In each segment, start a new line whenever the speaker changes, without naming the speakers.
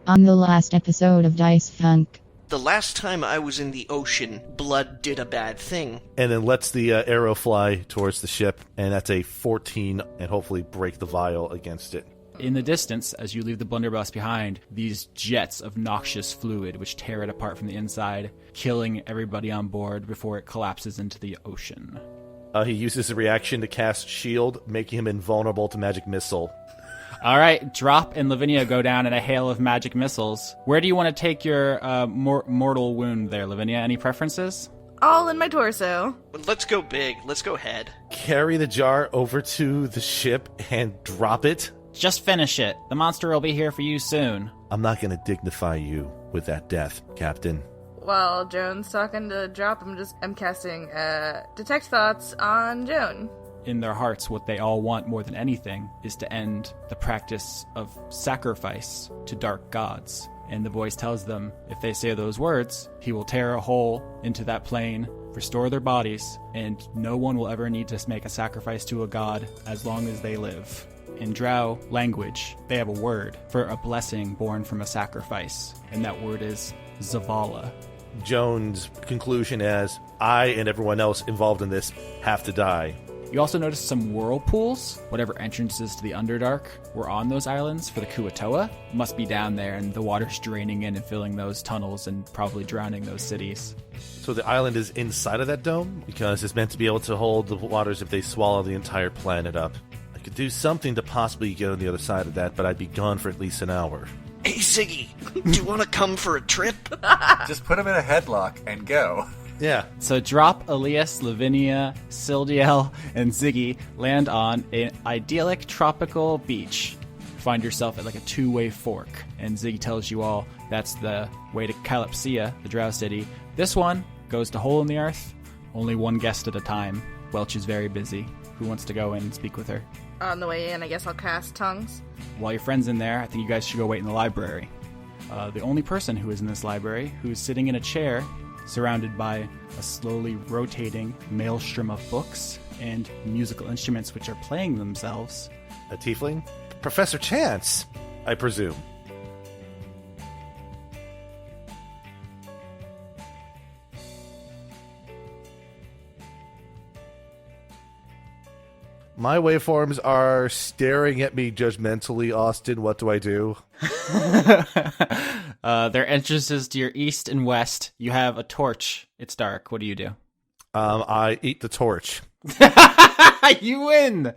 On the last episode of Dice Funk.
The last time I was in the ocean, blood did a bad thing.
And then lets the arrow fly towards the ship, and that's a 14, and hopefully break the vial against it.
In the distance, as you leave the blunderbuss behind, these jets of noxious fluid which tear it apart from the inside, killing everybody on board before it collapses into the ocean.
He uses a reaction to cast Shield, making him invulnerable to magic missile.
All right, Drop and Lavinia go down in a hail of magic missiles. Where do you want to take your mortal wound there, Lavinia? Any preferences?
All in my torso.
Let's go big. Let's go head.
Carry the jar over to the ship and drop it.
Just finish it. The monster will be here for you soon.
I'm not going to dignify you with that death, Captain.
While Joan's talking to Drop, I'm casting Detect Thoughts on Joan.
In their hearts, what they all want more than anything is to end the practice of sacrifice to dark gods. And the voice tells them, if they say those words, he will tear a hole into that plane, restore their bodies, and no one will ever need to make a sacrifice to a god as long as they live. In Drow language, they have a word for a blessing born from a sacrifice, and that word is Zavala.
Joan's conclusion as, I and everyone else involved in this have to die.
You also notice some whirlpools. Whatever entrances to the Underdark were on those islands for the Kuatoa must be down there, and the water's draining in and filling those tunnels and probably drowning those cities.
So the island is inside of that dome? Because it's meant to be able to hold the waters if they swallow the entire planet up. I could do something to possibly get on the other side of that, but I'd be gone for at least an hour.
Hey, Ziggy, do you want to come for a trip?
Just put him in a headlock and go.
Yeah.
So Drop, Alias, Lavinia, Sildiel, and Ziggy land on an idyllic tropical beach. Find yourself at like a two-way fork, and Ziggy tells you all that's the way to Calypsia, the Drow city. This one goes to Hole in the Earth, only one guest at a time. Welch is very busy. Who wants to go in and speak with her?
On the way in, I guess I'll cast Tongues.
While your friend's in there, I think you guys should go wait in the library. The only person who is in this library, who's sitting in a chair, surrounded by a slowly rotating maelstrom of books and musical instruments which are playing themselves.
A tiefling? Professor Chance, I presume. My waveforms are staring at me judgmentally. Austin, what do I do?
Their entrances to your east and west. You have a torch. It's dark. What do you do?
I eat the torch.
You win!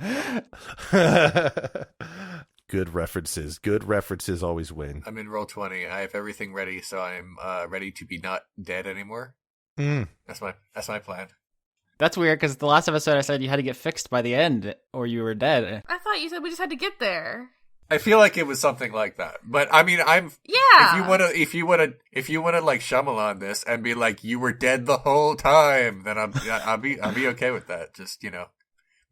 Good references. Good references always win.
I'm in roll 20. I have everything ready, so I'm ready to be not dead anymore. That's my plan.
That's weird, because the last episode I said you had to get fixed by the end, or you were dead.
I thought you said we just had to get there.
I feel like it was something like that. But I mean,
Yeah.
If you wanna like Shyamalan this and be like, you were dead the whole time, then I'll be okay with that. Just,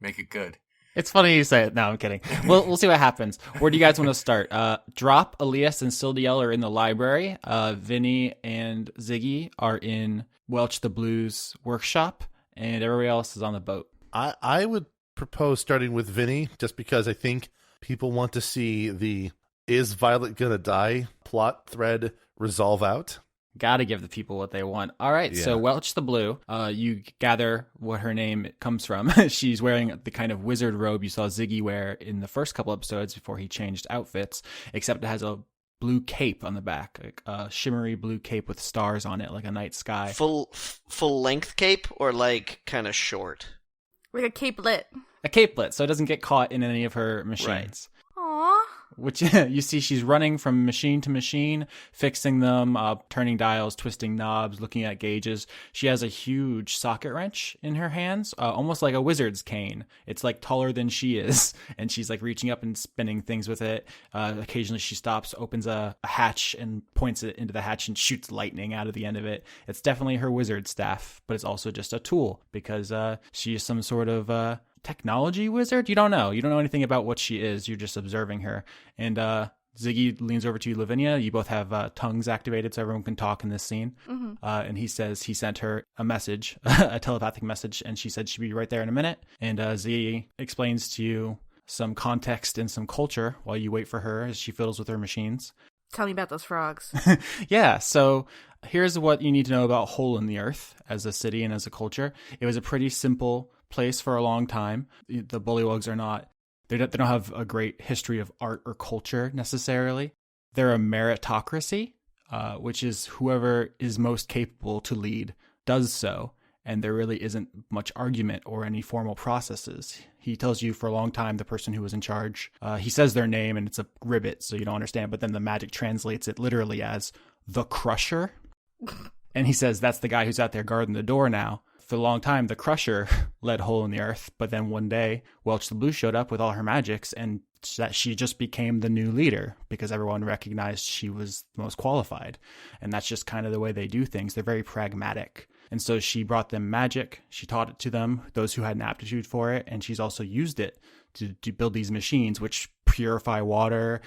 make it good.
It's funny you say it. No, I'm kidding. We'll see what happens. Where do you guys want to start? Drop, Alias, and Sildiel are in the library. Vinny and Ziggy are in Welch the Blues workshop, and everybody else is on the boat.
I would propose starting with Vinny, just because I think people want to see the is Violet gonna die plot thread resolve out.
Gotta give the people what they want. All right,
Yeah.
So Welch the Blue, you gather what her name comes from. She's wearing the kind of wizard robe you saw Ziggy wear in the first couple episodes before he changed outfits, except it has a blue cape on the back, like a shimmery blue cape with stars on it, like a night sky.
Full length cape or like kind of short?
Like a capelet.
A capelet, so it doesn't get caught in any of her machines.
Aww.
Which you see she's running from machine to machine, fixing them, turning dials, twisting knobs, looking at gauges. She has a huge socket wrench in her hands, almost like a wizard's cane. It's like taller than she is, and she's like reaching up and spinning things with it. Occasionally she stops, opens a hatch and points it into the hatch and shoots lightning out of the end of it. It's definitely her wizard staff, but it's also just a tool because she is some sort of technology wizard? You don't know anything about what she is. You're just observing her. And Ziggy leans over to you, Lavinia. You both have tongues activated so everyone can talk in this scene. Mm-hmm. And he says he sent her a message, a telepathic message, and she said she'd be right there in a minute. And Ziggy explains to you some context and some culture while you wait for her as she fiddles with her machines.
Tell me about those frogs.
Yeah, so here's what you need to know about Hole in the Earth as a city and as a culture. It was a pretty simple place for a long time. The Bullywugs are not, they don't have a great history of art or culture necessarily. They're a meritocracy, which is whoever is most capable to lead does so. And there really isn't much argument or any formal processes. He tells you for a long time the person who was in charge. He says their name and it's a ribbit, so you don't understand. But then the magic translates it literally as the Crusher. And he says that's the guy who's out there guarding the door now. For a long time, the Crusher led Hole in the Earth. But then one day, Welch the Blue showed up with all her magics and that she just became the new leader because everyone recognized she was the most qualified. And that's just kind of the way they do things. They're very pragmatic. And so she brought them magic. She taught it to them, those who had an aptitude for it. And she's also used it to build these machines, which purify water.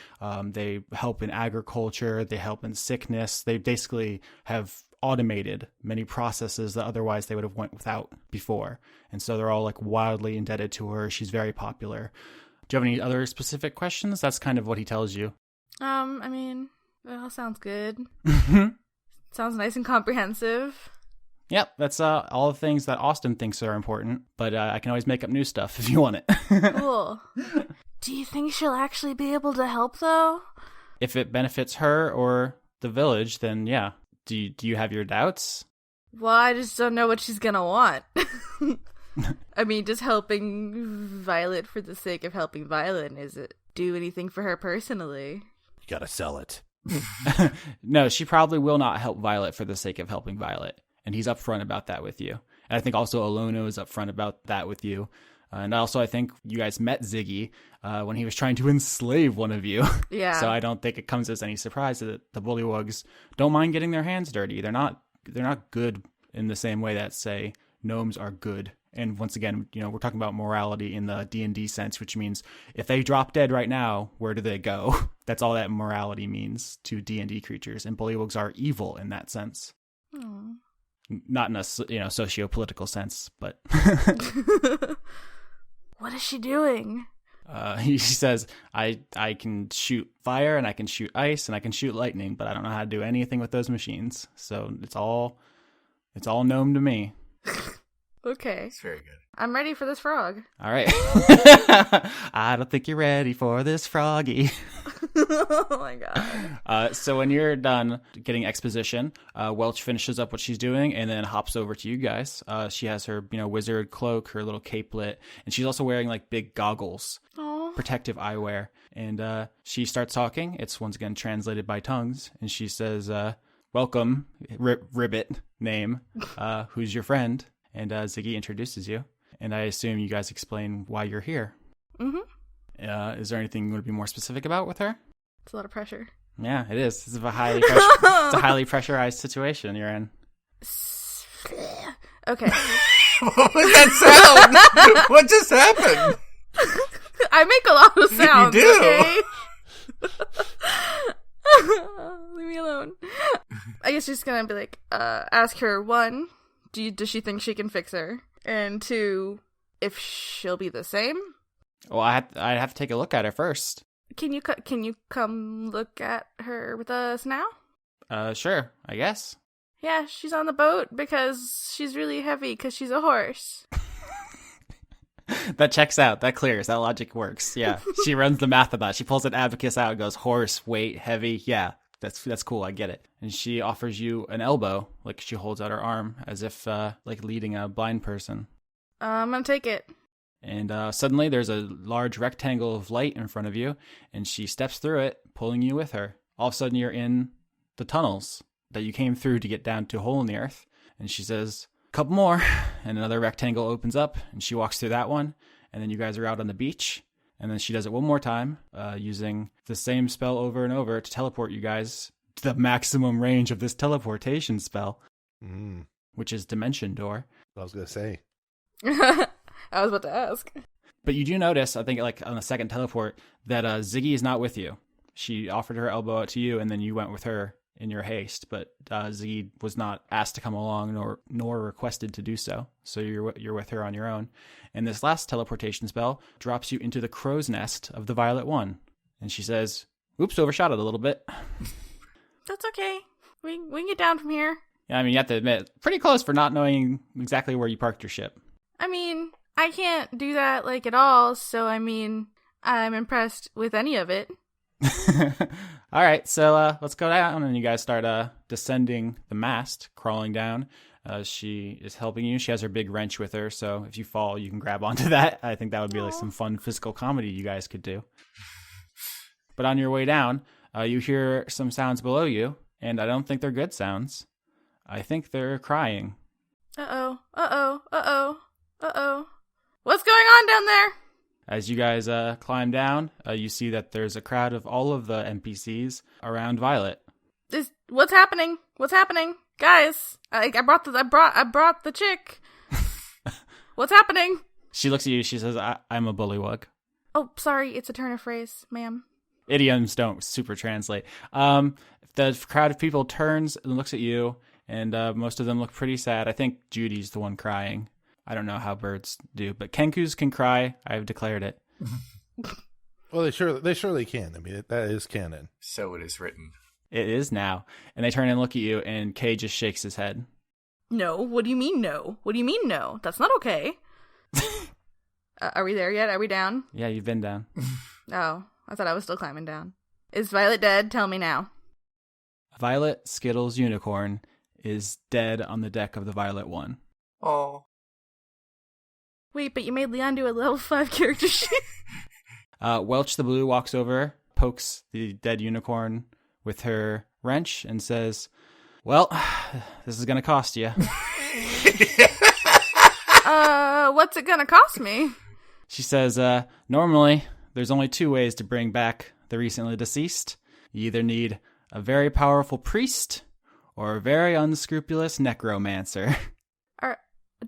They help in agriculture. They help in sickness. They basically have automated many processes that otherwise they would have went without before. And so they're all like wildly indebted to her. She's very popular. Do you have any other specific questions? That's kind of what he tells you.
I mean, it all sounds good. Sounds nice and comprehensive.
Yep, that's all the things that Austin thinks are important, but I can always make up new stuff if you want it.
Cool. Do you think she'll actually be able to help, though?
If it benefits her or the village, then yeah. Do you have your doubts?
Well, I just don't know what she's gonna want. I mean, just helping Violet for the sake of helping Violet, is it do anything for her personally?
You gotta sell it.
No, she probably will not help Violet for the sake of helping Violet. And he's upfront about that with you. And I think also Alono is upfront about that with you. And also I think you guys met Ziggy when he was trying to enslave one of you.
Yeah.
So I don't think it comes as any surprise that the Bullywugs don't mind getting their hands dirty. They're not good in the same way that, say, gnomes are good. And once again, we're talking about morality in the D&D sense, which means if they drop dead right now, where do they go? That's all that morality means to D&D creatures. And Bullywugs are evil in that sense.
Aww.
Not in a socio-political sense, but
what is she doing?
He says, I can shoot fire and I can shoot ice and I can shoot lightning, but I don't know how to do anything with those machines. So it's all gnome to me.
Okay.
It's very good.
I'm ready for this frog.
All right. I don't think you're ready for this froggy.
Oh my god.
So when you're done getting exposition, Welch finishes up what she's doing and then hops over to you guys. She has her, wizard cloak, her little capelet, and she's also wearing like big goggles,
Aww.
protective eyewear. And she starts talking. It's once again translated by tongues, and she says, "Welcome, Ribbit name. Who's your friend?" And Ziggy introduces you, and I assume you guys explain why you're here.
Mm-hmm.
Is there anything you want to be more specific about with her?
It's a lot of pressure.
Yeah, it is. It's a highly pressurized situation you're in.
Okay.
What was that sound? What just happened?
I make a lot of sounds.
You do.
Okay? Leave me alone. I guess just gonna be like, ask her, one, does she think she can fix her? And two, if she'll be the same?
Well, I'd have to take a look at her first.
Can you come look at her with us now?
Sure, I guess.
Yeah, she's on the boat because she's really heavy because she's a horse.
That checks out. That clears. That logic works. Yeah, she runs the math of that. She pulls an abacus out and goes, horse, weight, heavy. Yeah, that's cool. I get it. And she offers you an elbow, like she holds out her arm as if like leading a blind person.
I'm gonna take it.
And suddenly there's a large rectangle of light in front of you, and she steps through it, pulling you with her. All of a sudden you're in the tunnels that you came through to get down to a hole in the earth. And she says, couple more, and another rectangle opens up, and she walks through that one, and then you guys are out on the beach. And then she does it one more time, using the same spell over and over to teleport you guys to the maximum range of this teleportation spell, which is Dimension Door.
I was going to say.
I was about to ask.
But you do notice, I think, like on the second teleport, that Ziggy is not with you. She offered her elbow out to you, and then you went with her in your haste. But Ziggy was not asked to come along, nor requested to do so. So you're with her on your own. And this last teleportation spell drops you into the crow's nest of the Violet One. And she says, Oops, overshot it a little bit.
That's okay. We can get down from here.
Yeah, I mean, you have to admit, pretty close for not knowing exactly where you parked your ship.
I mean, I can't do that, like, at all, so, I mean, I'm impressed with any of it.
All right, so let's go down, and you guys start descending the mast, crawling down. She is helping you. She has her big wrench with her, so if you fall, you can grab onto that. I think that would be like some fun physical comedy you guys could do. But on your way down, you hear some sounds below you, and I don't think they're good sounds. I think they're crying.
Uh-oh. What's going on down there?
As you guys climb down, you see that there's a crowd of all of the NPCs around Violet.
What's happening? Guys, I brought the chick. What's happening?
She looks at you, she says, I'm a bullywug.
Oh, sorry, it's a turn of phrase, ma'am.
Idioms don't super translate. The crowd of people turns and looks at you, and most of them look pretty sad. I think Judy's the one crying. I don't know how birds do, but Kenkus can cry. I've declared it.
Well, they surely can. I mean, that is canon.
So it is written.
It is now. And they turn and look at you, and Kay just shakes his head.
No, what do you mean no? That's not okay. Are we there yet? Are we down?
Yeah, you've been down.
Oh, I thought I was still climbing down. Is Violet dead? Tell me now.
Violet Skittles Unicorn is dead on the deck of the Violet One.
Oh.
Wait, but you made Leon do a level 5 character sheet.
Welch the Blue walks over, pokes the dead unicorn with her wrench, and says, well, this is going to cost you.
What's it going to cost me?
She says, normally, there's only 2 ways to bring back the recently deceased. You either need a very powerful priest or a very unscrupulous necromancer.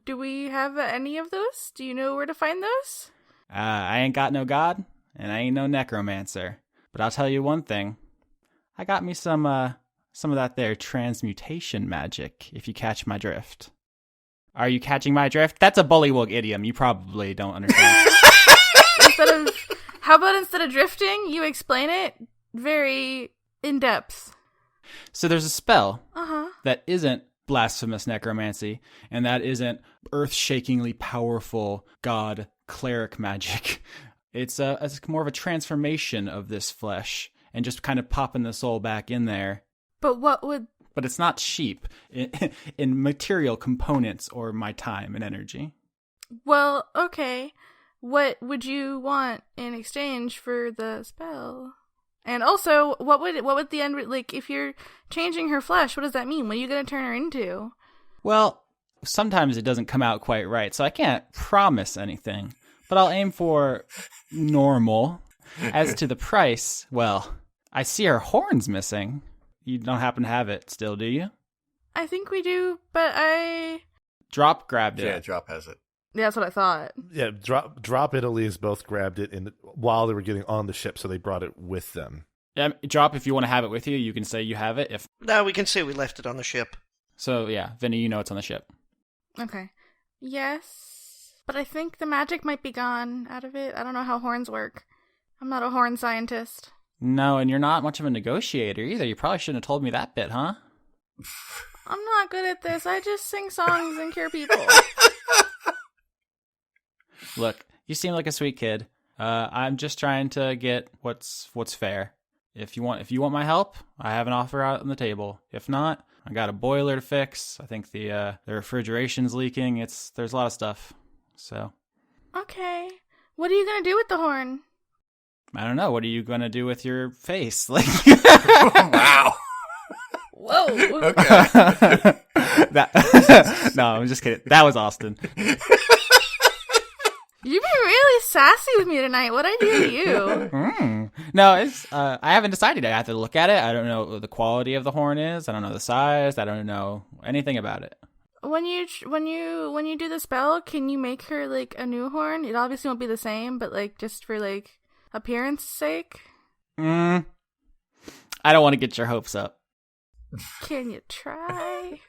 Do we have any of those? Do you know where to find those?
I ain't got no god, and I ain't no necromancer. But I'll tell you one thing. I got me some of that there transmutation magic, if you catch my drift. Are you catching my drift? That's a bullywug idiom. You probably don't understand.
How about instead of drifting, you explain it very in depth?
So there's a spell that isn't blasphemous necromancy, and that isn't earth-shakingly powerful god cleric magic. It's more of a transformation of this flesh, and just kind of popping the soul back in there. But it's not cheap in material components or my time and energy.
Well, okay. What would you want in exchange for the spell? And also, what would the end, like, if you're changing her flesh, what does that mean? What are you going to turn her into?
Well, sometimes it doesn't come out quite right, so I can't promise anything. But I'll aim for normal. As to the price, well, I see her horns missing. You don't happen to have it still, do you?
I think we do, but
Drop grabbed it.
Yeah, Drop has it.
Yeah, that's what I thought.
Yeah, Drop and Alias both grabbed it while they were getting on the ship, so they brought it with them.
Yeah, Drop, if you want to have it with you, you can say you have it.
No, we can say we left it on the ship.
So, yeah, Vinny, you know it's on the ship.
Okay. Yes, but I think the magic might be gone out of it. I don't know how horns work. I'm not a horn scientist.
No, and you're not much of a negotiator either. You probably shouldn't have told me that bit, huh?
I'm not good at this. I just sing songs and cure people.
Look, you seem like a sweet kid. I'm just trying to get what's fair. If you want my help, I have an offer out on the table. If not, I got a boiler to fix. I think the refrigeration's leaking. There's a lot of stuff. So.
Okay. What are you gonna do with the horn?
I don't know. What are you gonna do with your face? Like.
Wow.
Whoa.
Okay.
No, I'm just kidding. That was Austin.
You've been really sassy with me tonight. What'd I do to you?
No, it's I haven't decided. I have to look at it. I don't know what the quality of the horn is. I don't know the size. I don't know anything about it.
When you do the spell, can you make her like a new horn? It obviously won't be the same, but like just for like appearance sake.
I don't want to get your hopes up.
Can you try?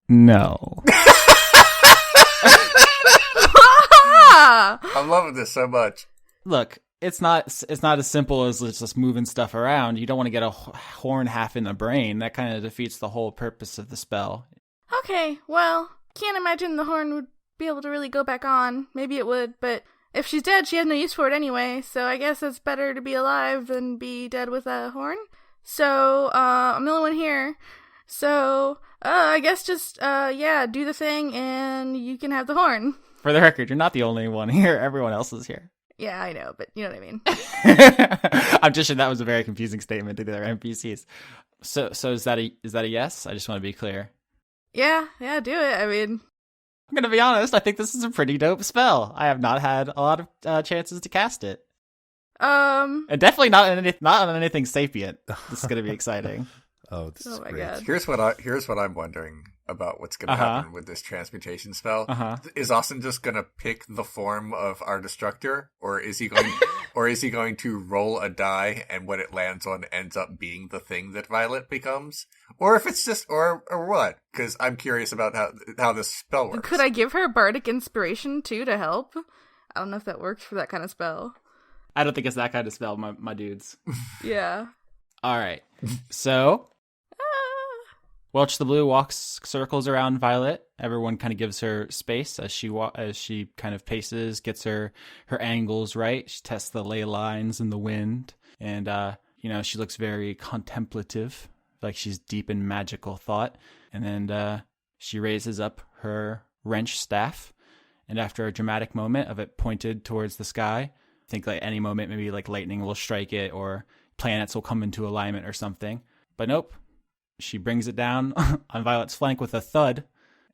No.
I'm loving this so much.
Look, it's not as simple as just moving stuff around. You don't want to get a horn half in the brain. That kind of defeats the whole purpose of the spell.
Okay, well, can't imagine the horn would be able to really go back on. Maybe it would, but if she's dead, she has no use for it anyway, so I guess it's better to be alive than be dead with a horn. So, I'm the only one here. So, I guess just, do the thing and you can have the horn.
For the record, you're not the only one here. Everyone else is here.
Yeah, I know, but you know what I mean.
I'm just sure that was a very confusing statement to the other NPCs. So is that a yes? I just want to be clear.
Yeah, do it. I mean,
I'm gonna be honest. I think this is a pretty dope spell. I have not had a lot of chances to cast it. And definitely not on anything sapient. This is gonna be exciting.
Oh, this is
my
great.
God.
Here's what I'm wondering about what's going to happen with this transmutation spell. Is Austin just going to pick the form of our destructor, or is he going to roll a die and what it lands on ends up being the thing that Violet becomes, or if it's just or what? Because I'm curious about how this spell works.
Could I give her bardic inspiration too to help? I don't know if that works for that kind of spell.
I don't think it's that kind of spell, my dudes.
Yeah.
All right. So Welch the Blue walks circles around Violet. Everyone kind of gives her space as she kind of paces, gets her angles right. She tests the ley lines in the wind, and she looks very contemplative, like she's deep in magical thought. And then she raises up her wrench staff, and after a dramatic moment of it pointed towards the sky, I think like any moment maybe like lightning will strike it or planets will come into alignment or something. But nope. She brings it down on Violet's flank with a thud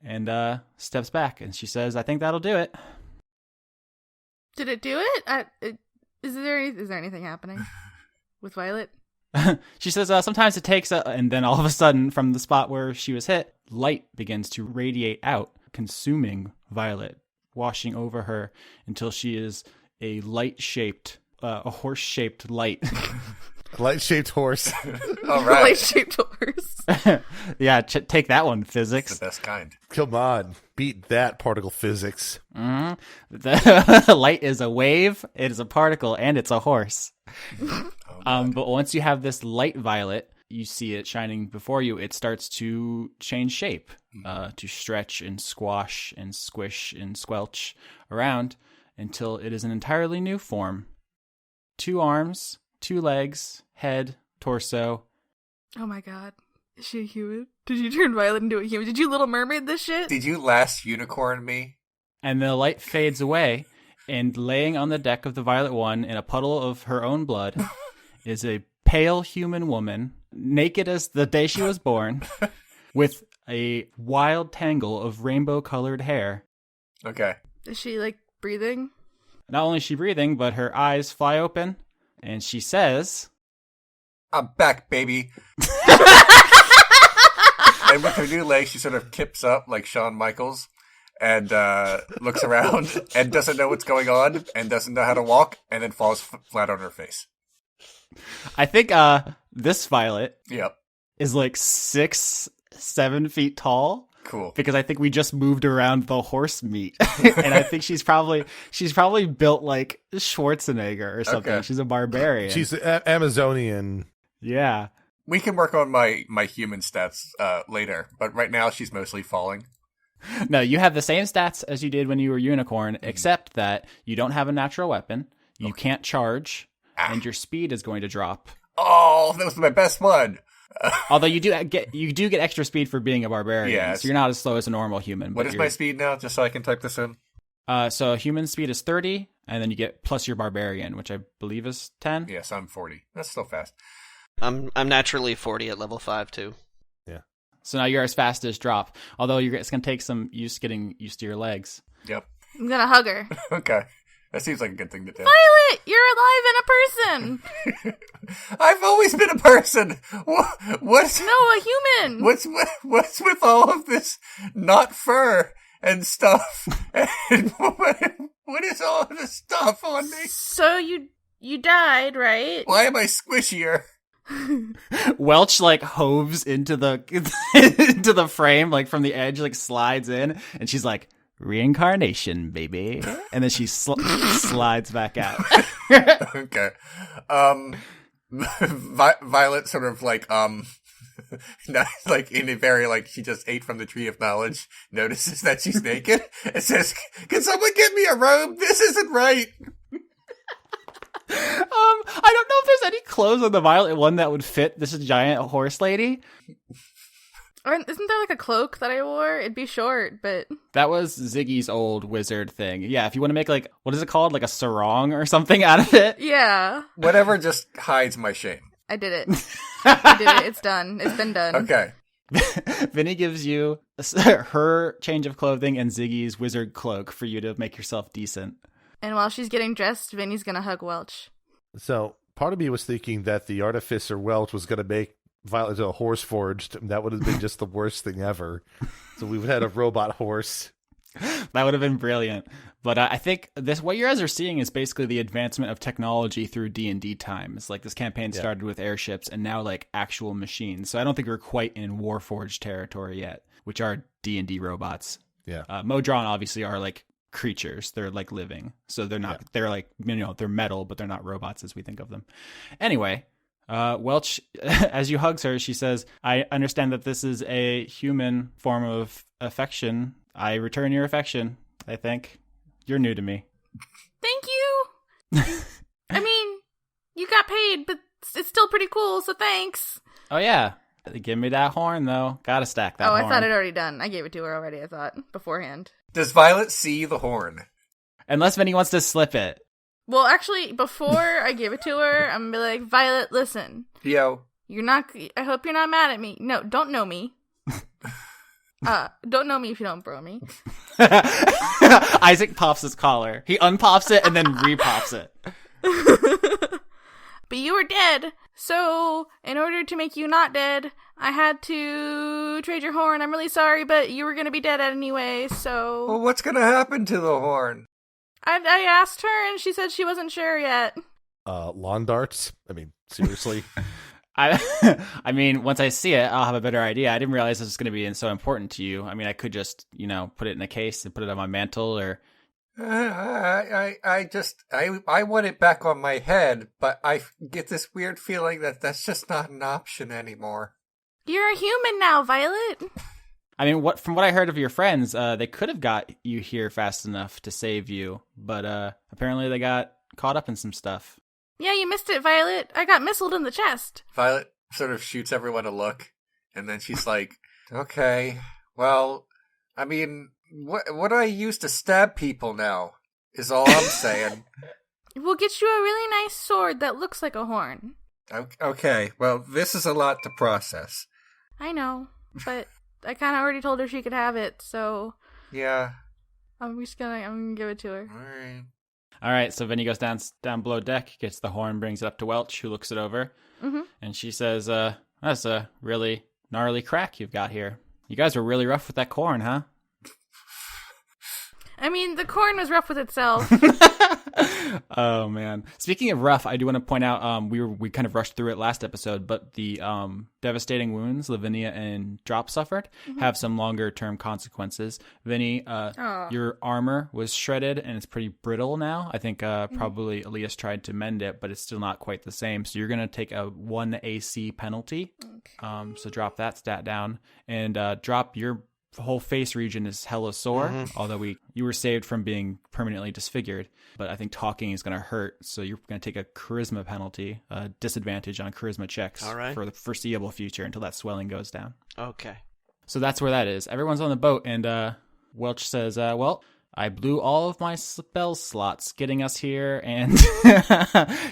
and steps back. And she says, I think that'll do it.
Did it do it? Is there anything happening with Violet?
She says, sometimes it takes and then all of a sudden from the spot where she was hit, light begins to radiate out, consuming Violet, washing over her until she is a a horse-shaped light.
Light-shaped horse.
All right.
Light-shaped horse.
Yeah, take that one, physics.
It's the best kind.
Come on. Beat that particle physics.
Mm-hmm. The light is a wave, it is a particle, and it's a horse. But once you have this light Violet, you see it shining before you, it starts to change shape, to stretch and squash and squish and squelch around until it is an entirely new form. 2 arms, 2 legs, head, torso.
Oh my god. Is she a human? Did you turn Violet into a human? Did you Little Mermaid this shit?
Did you last unicorn me?
And the light fades away, and laying on the deck of the Violet One in a puddle of her own blood is a pale human woman, naked as the day she was born, with a wild tangle of rainbow-colored hair.
Okay.
Is she, like, breathing?
Not only is she breathing, but her eyes fly open, and she says,
I'm back, baby. And with her new leg, she sort of kips up like Shawn Michaels and looks around and doesn't know what's going on and doesn't know how to walk and then falls flat on her face.
I think this Violet
Yep.
is like 6-7 feet tall.
Cool.
Because I think we just moved around the horse meat. And I think she's probably built like Schwarzenegger or something. Okay. She's a barbarian.
She's Amazonian.
Yeah.
We can work on my human stats later, but right now she's mostly falling.
No, you have the same stats as you did when you were unicorn, except that you don't have a natural weapon, you can't charge, and your speed is going to drop.
Oh, that was my best one.
Although you do get extra speed for being a barbarian, so you're not as slow as a normal human.
What is my speed now, just so I can type this in?
So human speed is 30, and then you get plus your barbarian, which I believe is 10.
Yes, I'm 40. That's still fast.
I'm naturally 40 at level 5 too.
Yeah. So now you're as fast as drop. Although it's going to take some getting used to your legs.
Yep.
I'm going to hug her.
Okay. That seems like a good thing to do.
Violet, you're alive and a person.
I've always been a person. What's
no, a human.
What's with all of this not fur and stuff? And what is all of this stuff on me?
So you died, right?
Why am I squishier?
Welch like hoves into the into the frame, like from the edge, like slides in, and she's like, reincarnation, baby. And then she slides back out.
Okay. Violet sort of like, not like in a very like she just ate from the tree of knowledge, notices that she's naked and says, "Can someone get me a robe? This isn't right."
I don't know if there's any clothes on the Violet one that would fit this giant horse lady.
Isn't there like a cloak that I wore? It'd be short, but...
That was Ziggy's old wizard thing. Yeah, if you want to make like, what is it called? Like a sarong or something out of it?
Yeah.
Whatever just hides my shame.
I did it. I did it. It's done. It's been done.
Okay.
Vinny gives you her change of clothing and Ziggy's wizard cloak for you to make yourself decent.
And while she's getting dressed, Vinny's gonna hug Welch.
So part of me was thinking that the artificer Welch was going to make Violet into a horse forged. That would have been just the worst thing ever. So we would have had a robot horse.
That would have been brilliant. But I think what you guys are seeing is basically the advancement of technology through D&D times. Like this campaign started with airships and now like actual machines. So I don't think we're quite in Warforged territory yet, which are D&D robots.
Yeah.
Modron obviously are like creatures. They're like living. So they're not, they're like, they're metal, but they're not robots as we think of them. Anyway, Welch, as you hugs her, she says, "I understand that this is a human form of affection. I return your affection, I think. You're new to me."
Thank you! I mean, you got paid, but it's still pretty cool, so thanks.
Oh, yeah. Give me that horn, though. Gotta stack that horn.
I thought it already done. I gave it to her already, I thought, beforehand.
Does Violet see the horn?
Unless Vinny wants to slip it.
Well, actually, before I give it to her, I'm gonna be like, "Violet, listen.
Yo.
I hope you're not mad at me. No, don't know me. Don't know me if you don't bro me."
Isaac pops his collar. He unpops it and then repops it.
But you were dead. So, in order to make you not dead, I had to trade your horn. I'm really sorry, but you were gonna be dead anyway, so...
Well, what's gonna happen to the horn?
I asked her, and she said she wasn't sure yet.
Lawn darts? I mean, seriously?
I mean, once I see it, I'll have a better idea. I didn't realize this was going to be so important to you. I mean, I could just, put it in a case and put it on my mantle, or...
I want it back on my head, but I get this weird feeling that that's just not an option anymore.
You're a human now, Violet.
I mean, from what I heard of your friends, they could have got you here fast enough to save you, but apparently they got caught up in some stuff.
Yeah, you missed it, Violet. I got missiled in the chest.
Violet sort of shoots everyone a look, and then she's like, "Okay, well, I mean, what do I use to stab people now, is all I'm saying."
We'll get you a really nice sword that looks like a horn.
Okay, well, this is a lot to process.
I know, but I kind of already told her she could have it, so...
Yeah.
I'm gonna give it to her.
All
right, so Vinny goes down below deck, gets the horn, brings it up to Welch, who looks it over, and she says, "That's a really gnarly crack you've got here. You guys were really rough with that corn, huh?"
I mean, the corn was rough with itself.
Oh man! Speaking of rough, I do want to point out we kind of rushed through it last episode, but the devastating wounds Lavinia and Drop suffered have some longer term consequences. Vinny, your armor was shredded and it's pretty brittle now. I think probably Alias tried to mend it, but it's still not quite the same. So you're gonna take a 1 AC penalty. Okay. So drop that stat down and drop your whole face region is hella sore, although you were saved from being permanently disfigured. But I think talking is going to hurt, so you're going to take a charisma penalty, disadvantage on charisma checks for the foreseeable future until that swelling goes down.
Okay.
So that's where that is. Everyone's on the boat, and Welch says, "Well, I blew all of my spell slots getting us here and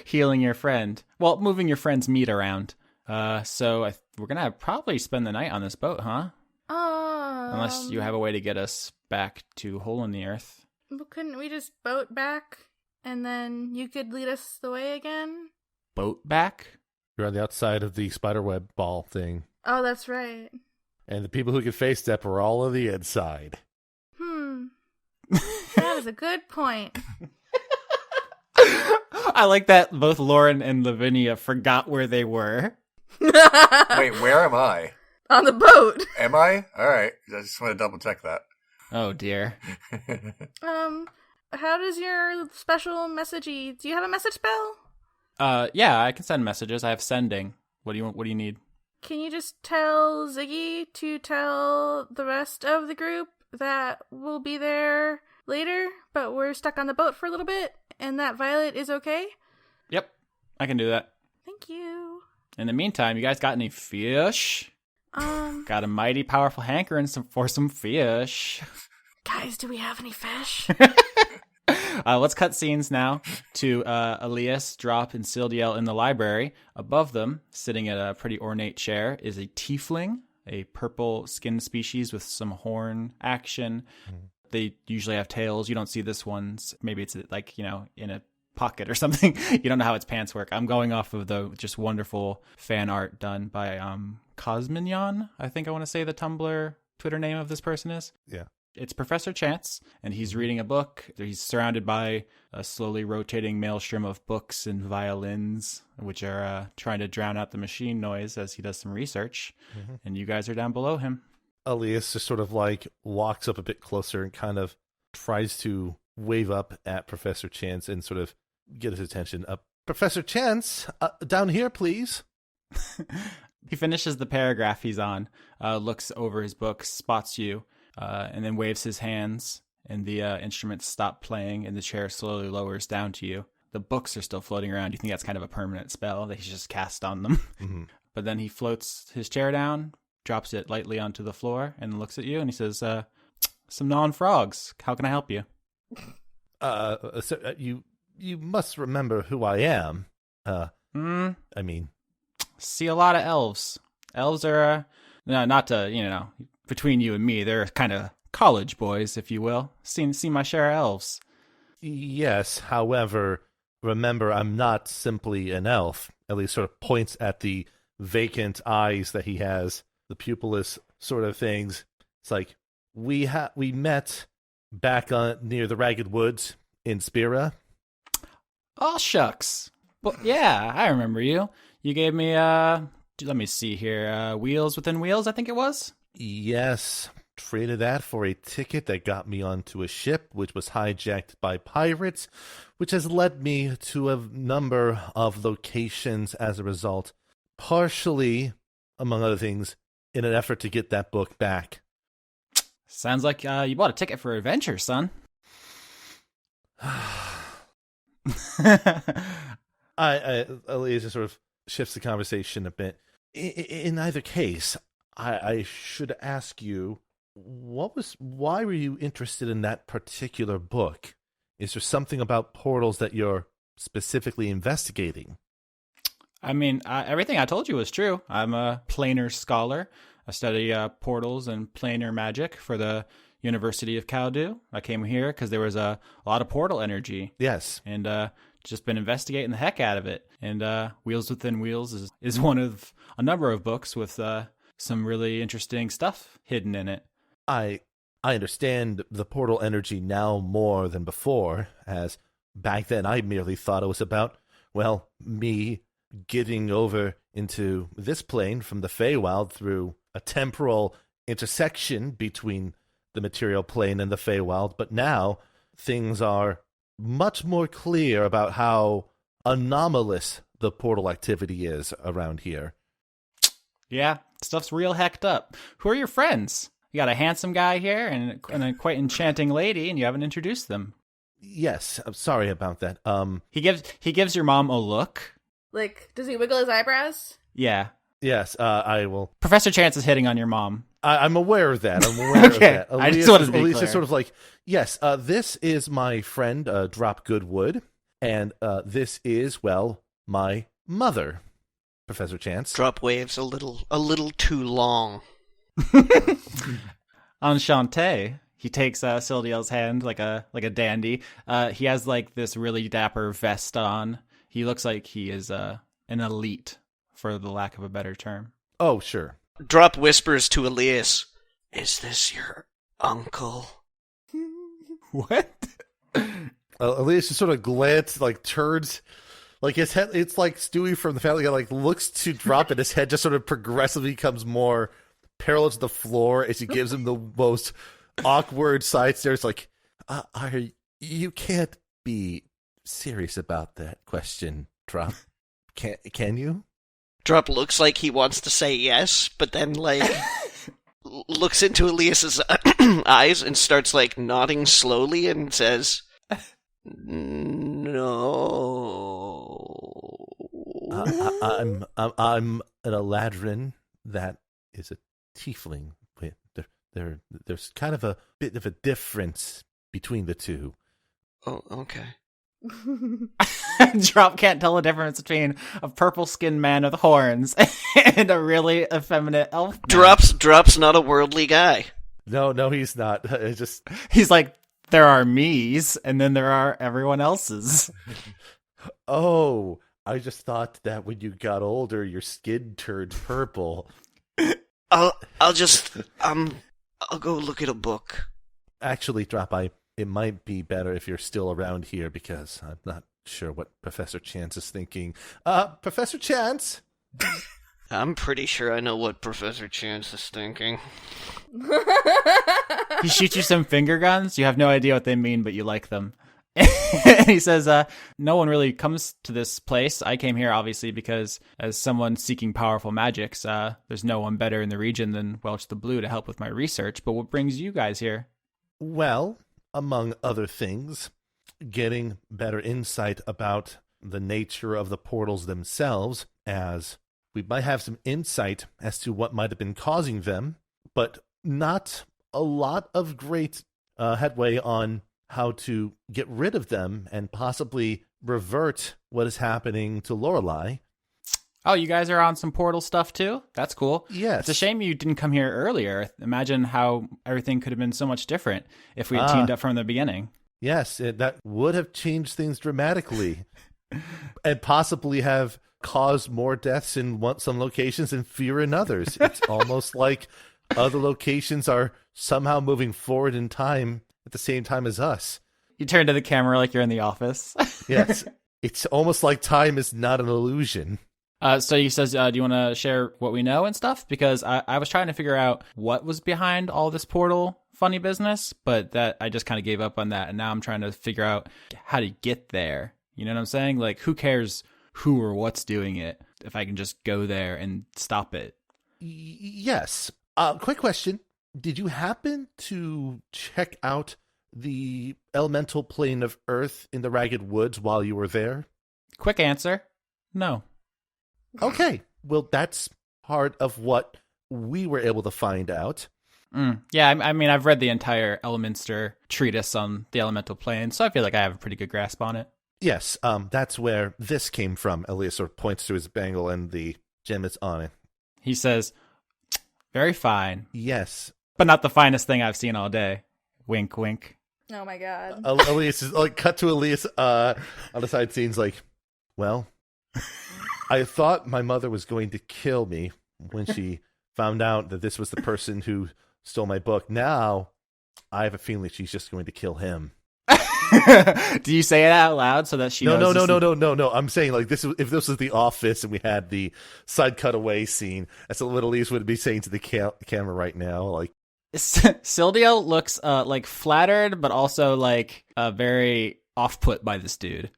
healing your friend. Well, moving your friend's meat around. So we're going to probably spend the night on this boat, huh? Unless you have a way to get us back to Hole in the Earth."
Well, couldn't we just boat back, and then you could lead us the way again?
Boat back?
You're on the outside of the spiderweb ball thing.
Oh, that's right.
And the people who can face step are all on the inside.
That is a good point.
I like that both Lauren and Lavinia forgot where they were.
Wait, where am I?
On the boat.
Am I? Alright. I just want to double check that.
Oh, dear.
How does your special messagey... Do you have a message spell?
Yeah, I can send messages. I have sending. What do you need?
Can you just tell Ziggy to tell the rest of the group that we'll be there later, but we're stuck on the boat for a little bit, and that Violet is okay?
Yep, I can do that.
Thank you.
In the meantime, you guys got any fish? Got a mighty powerful hankering for some fish.
Guys, do we have any fish?
Let's cut scenes now to Alias, Drop, and Sildiel in the library. Above them, sitting at a pretty ornate chair, is a tiefling, a purple skin species with some horn action. They usually have tails. You don't see this one's. Maybe it's like, in a pocket or something. You don't know how its pants work. I'm going off of the just wonderful fan art done by Cosmignon. I think I want to say the Tumblr Twitter name of this person is.
Yeah.
It's Professor Chance, and he's reading a book. He's surrounded by a slowly rotating maelstrom of books and violins, which are trying to drown out the machine noise as he does some research. Mm-hmm. And you guys are down below him.
Alias just sort of like walks up a bit closer and kind of tries to wave up at Professor Chance and sort of get his attention. Professor Chance, down here, please.
He finishes the paragraph he's on, looks over his book, spots you, and then waves his hands, and the instruments stop playing, and the chair slowly lowers down to you. The books are still floating around. You think that's kind of a permanent spell that he's just cast on them. Mm-hmm. But then he floats his chair down, drops it lightly onto the floor, and looks at you, and he says, some non-frogs. How can I help you?
So, you must remember who I am. I mean...
See a lot of elves. Elves are, not to, between you and me, they're kind of college boys, if you will. See my share of elves.
Yes, however, remember, I'm not simply an elf. At least sort of points at the vacant eyes that he has, the pupilless sort of things. It's like, we met back near the Ragged Woods in Spira.
Oh, shucks. Well, yeah, I remember you. You gave me, let me see here, Wheels Within Wheels, I think it was?
Yes, traded that for a ticket that got me onto a ship, which was hijacked by pirates, which has led me to a number of locations as a result, partially, among other things, in an effort to get that book back.
Sounds like you bought a ticket for adventure, son.
Alias sort of shifts the conversation a bit. In either case, I should ask you, why were you interested in that particular book? Is there something about portals that you're specifically investigating?
I mean, everything I told you was true. I'm a planar scholar. I study portals and planar magic for the University of Kaldu. I came here because there was a lot of portal energy.
Yes.
And just been investigating the heck out of it. And Wheels Within Wheels is one of a number of books with some really interesting stuff hidden in it.
I understand the portal energy now more than before, as back then I merely thought it was about, well, me getting over into this plane from the Feywild through a temporal intersection between the material plane and the Feywild, but now things are much more clear about how anomalous the portal activity is around here.
Yeah, stuff's real hecked up. Who are your friends? You got a handsome guy here and a quite enchanting lady, and you haven't introduced them.
Yes, I'm sorry about that.
He gives your mom a look.
Like, does he wiggle his eyebrows?
Yeah.
Yes, I will.
Professor Chance is hitting on your mom.
I'm aware of that. I'm aware of that.
I just wanted to be
Alias
clear.
is sort of like, yes, this is my friend, Drop Goodwood, and this is, well, my mother, Professor Chance.
Drop waves a little too long.
Enchanté. He takes Sildiel's hand like a dandy. He has like this really dapper vest on. He looks like he is an elite, for the lack of a better term.
Oh, sure.
Drop whispers to Alias, "Is this your uncle?"
What?
Alias just sort of glances, like turns, like his head. It's like Stewie from the Family Guy, like looks to Drop, and his head just sort of progressively becomes more parallel to the floor as he gives him the most awkward side stares like, you can't be serious about that question, Drop. Can you?
Drop looks like he wants to say yes, but then, like, looks into Elias's eyes and starts, like, nodding slowly and says, no.
I'm an Eladrin that is a tiefling. There's kind of a bit of a difference between the two.
Oh, okay.
Drop can't tell the difference between a purple-skinned man with horns and a really effeminate elf man.
Drop's not a worldly guy.
No, he's not. It's just
He's like, there are me's, and then there are everyone else's.
Oh, I just thought that when you got older, your skin turned purple.
I'll go look at a book.
Actually, Drop, it might be better if you're still around here because I'm not sure what Professor Chance is thinking. Professor Chance?
I'm pretty sure I know what Professor Chance is thinking.
He shoots you some finger guns. You have no idea what they mean, but you like them. And he says, no one really comes to this place. I came here, obviously, because as someone seeking powerful magics, there's no one better in the region than Welch the Blue to help with my research. But what brings you guys here?
Well, among other things, getting better insight about the nature of the portals themselves, as we might have some insight as to what might have been causing them, but not a lot of great headway on how to get rid of them and possibly revert what is happening to Lorelei.
Oh, you guys are on some portal stuff too? That's cool.
Yes.
It's a shame you didn't come here earlier. Imagine how everything could have been so much different if we had teamed up from the beginning.
Yes, that would have changed things dramatically and possibly have caused more deaths in some locations and fewer in others. It's almost like other locations are somehow moving forward in time at the same time as us.
You turn to the camera like you're in the office.
Yes. It's almost like time is not an illusion.
So he says, do you want to share what we know and stuff? Because I was trying to figure out what was behind all this portal funny business, but that I just kind of gave up on that. And now I'm trying to figure out how to get there. You know what I'm saying? Like, who cares who or what's doing it if I can just go there and stop it?
Yes. Quick question. Did you happen to check out the elemental plane of Earth in the Ragged Woods while you were there?
Quick answer. No.
Okay. Well, that's part of what we were able to find out.
Yeah, I mean, I've read the entire Elminster treatise on the elemental plane, so I feel like I have a pretty good grasp on it.
Yes, that's where this came from. Alias sort of points to his bangle and the gem that's on it.
He says, very fine.
Yes.
But not the finest thing I've seen all day. Wink, wink.
Oh my god.
Alias is like, cut to Alias on the side scenes like, well, I thought my mother was going to kill me when she found out that this was the person who stole my book. Now, I have a feeling that she's just going to kill him.
Do you say it out loud so that she knows?
No. I'm saying like this. If this was The Office and we had the side cutaway scene, that's what Elise would be saying to the camera right now. Like,
Sildio looks like flattered, but also like very off-put by this dude.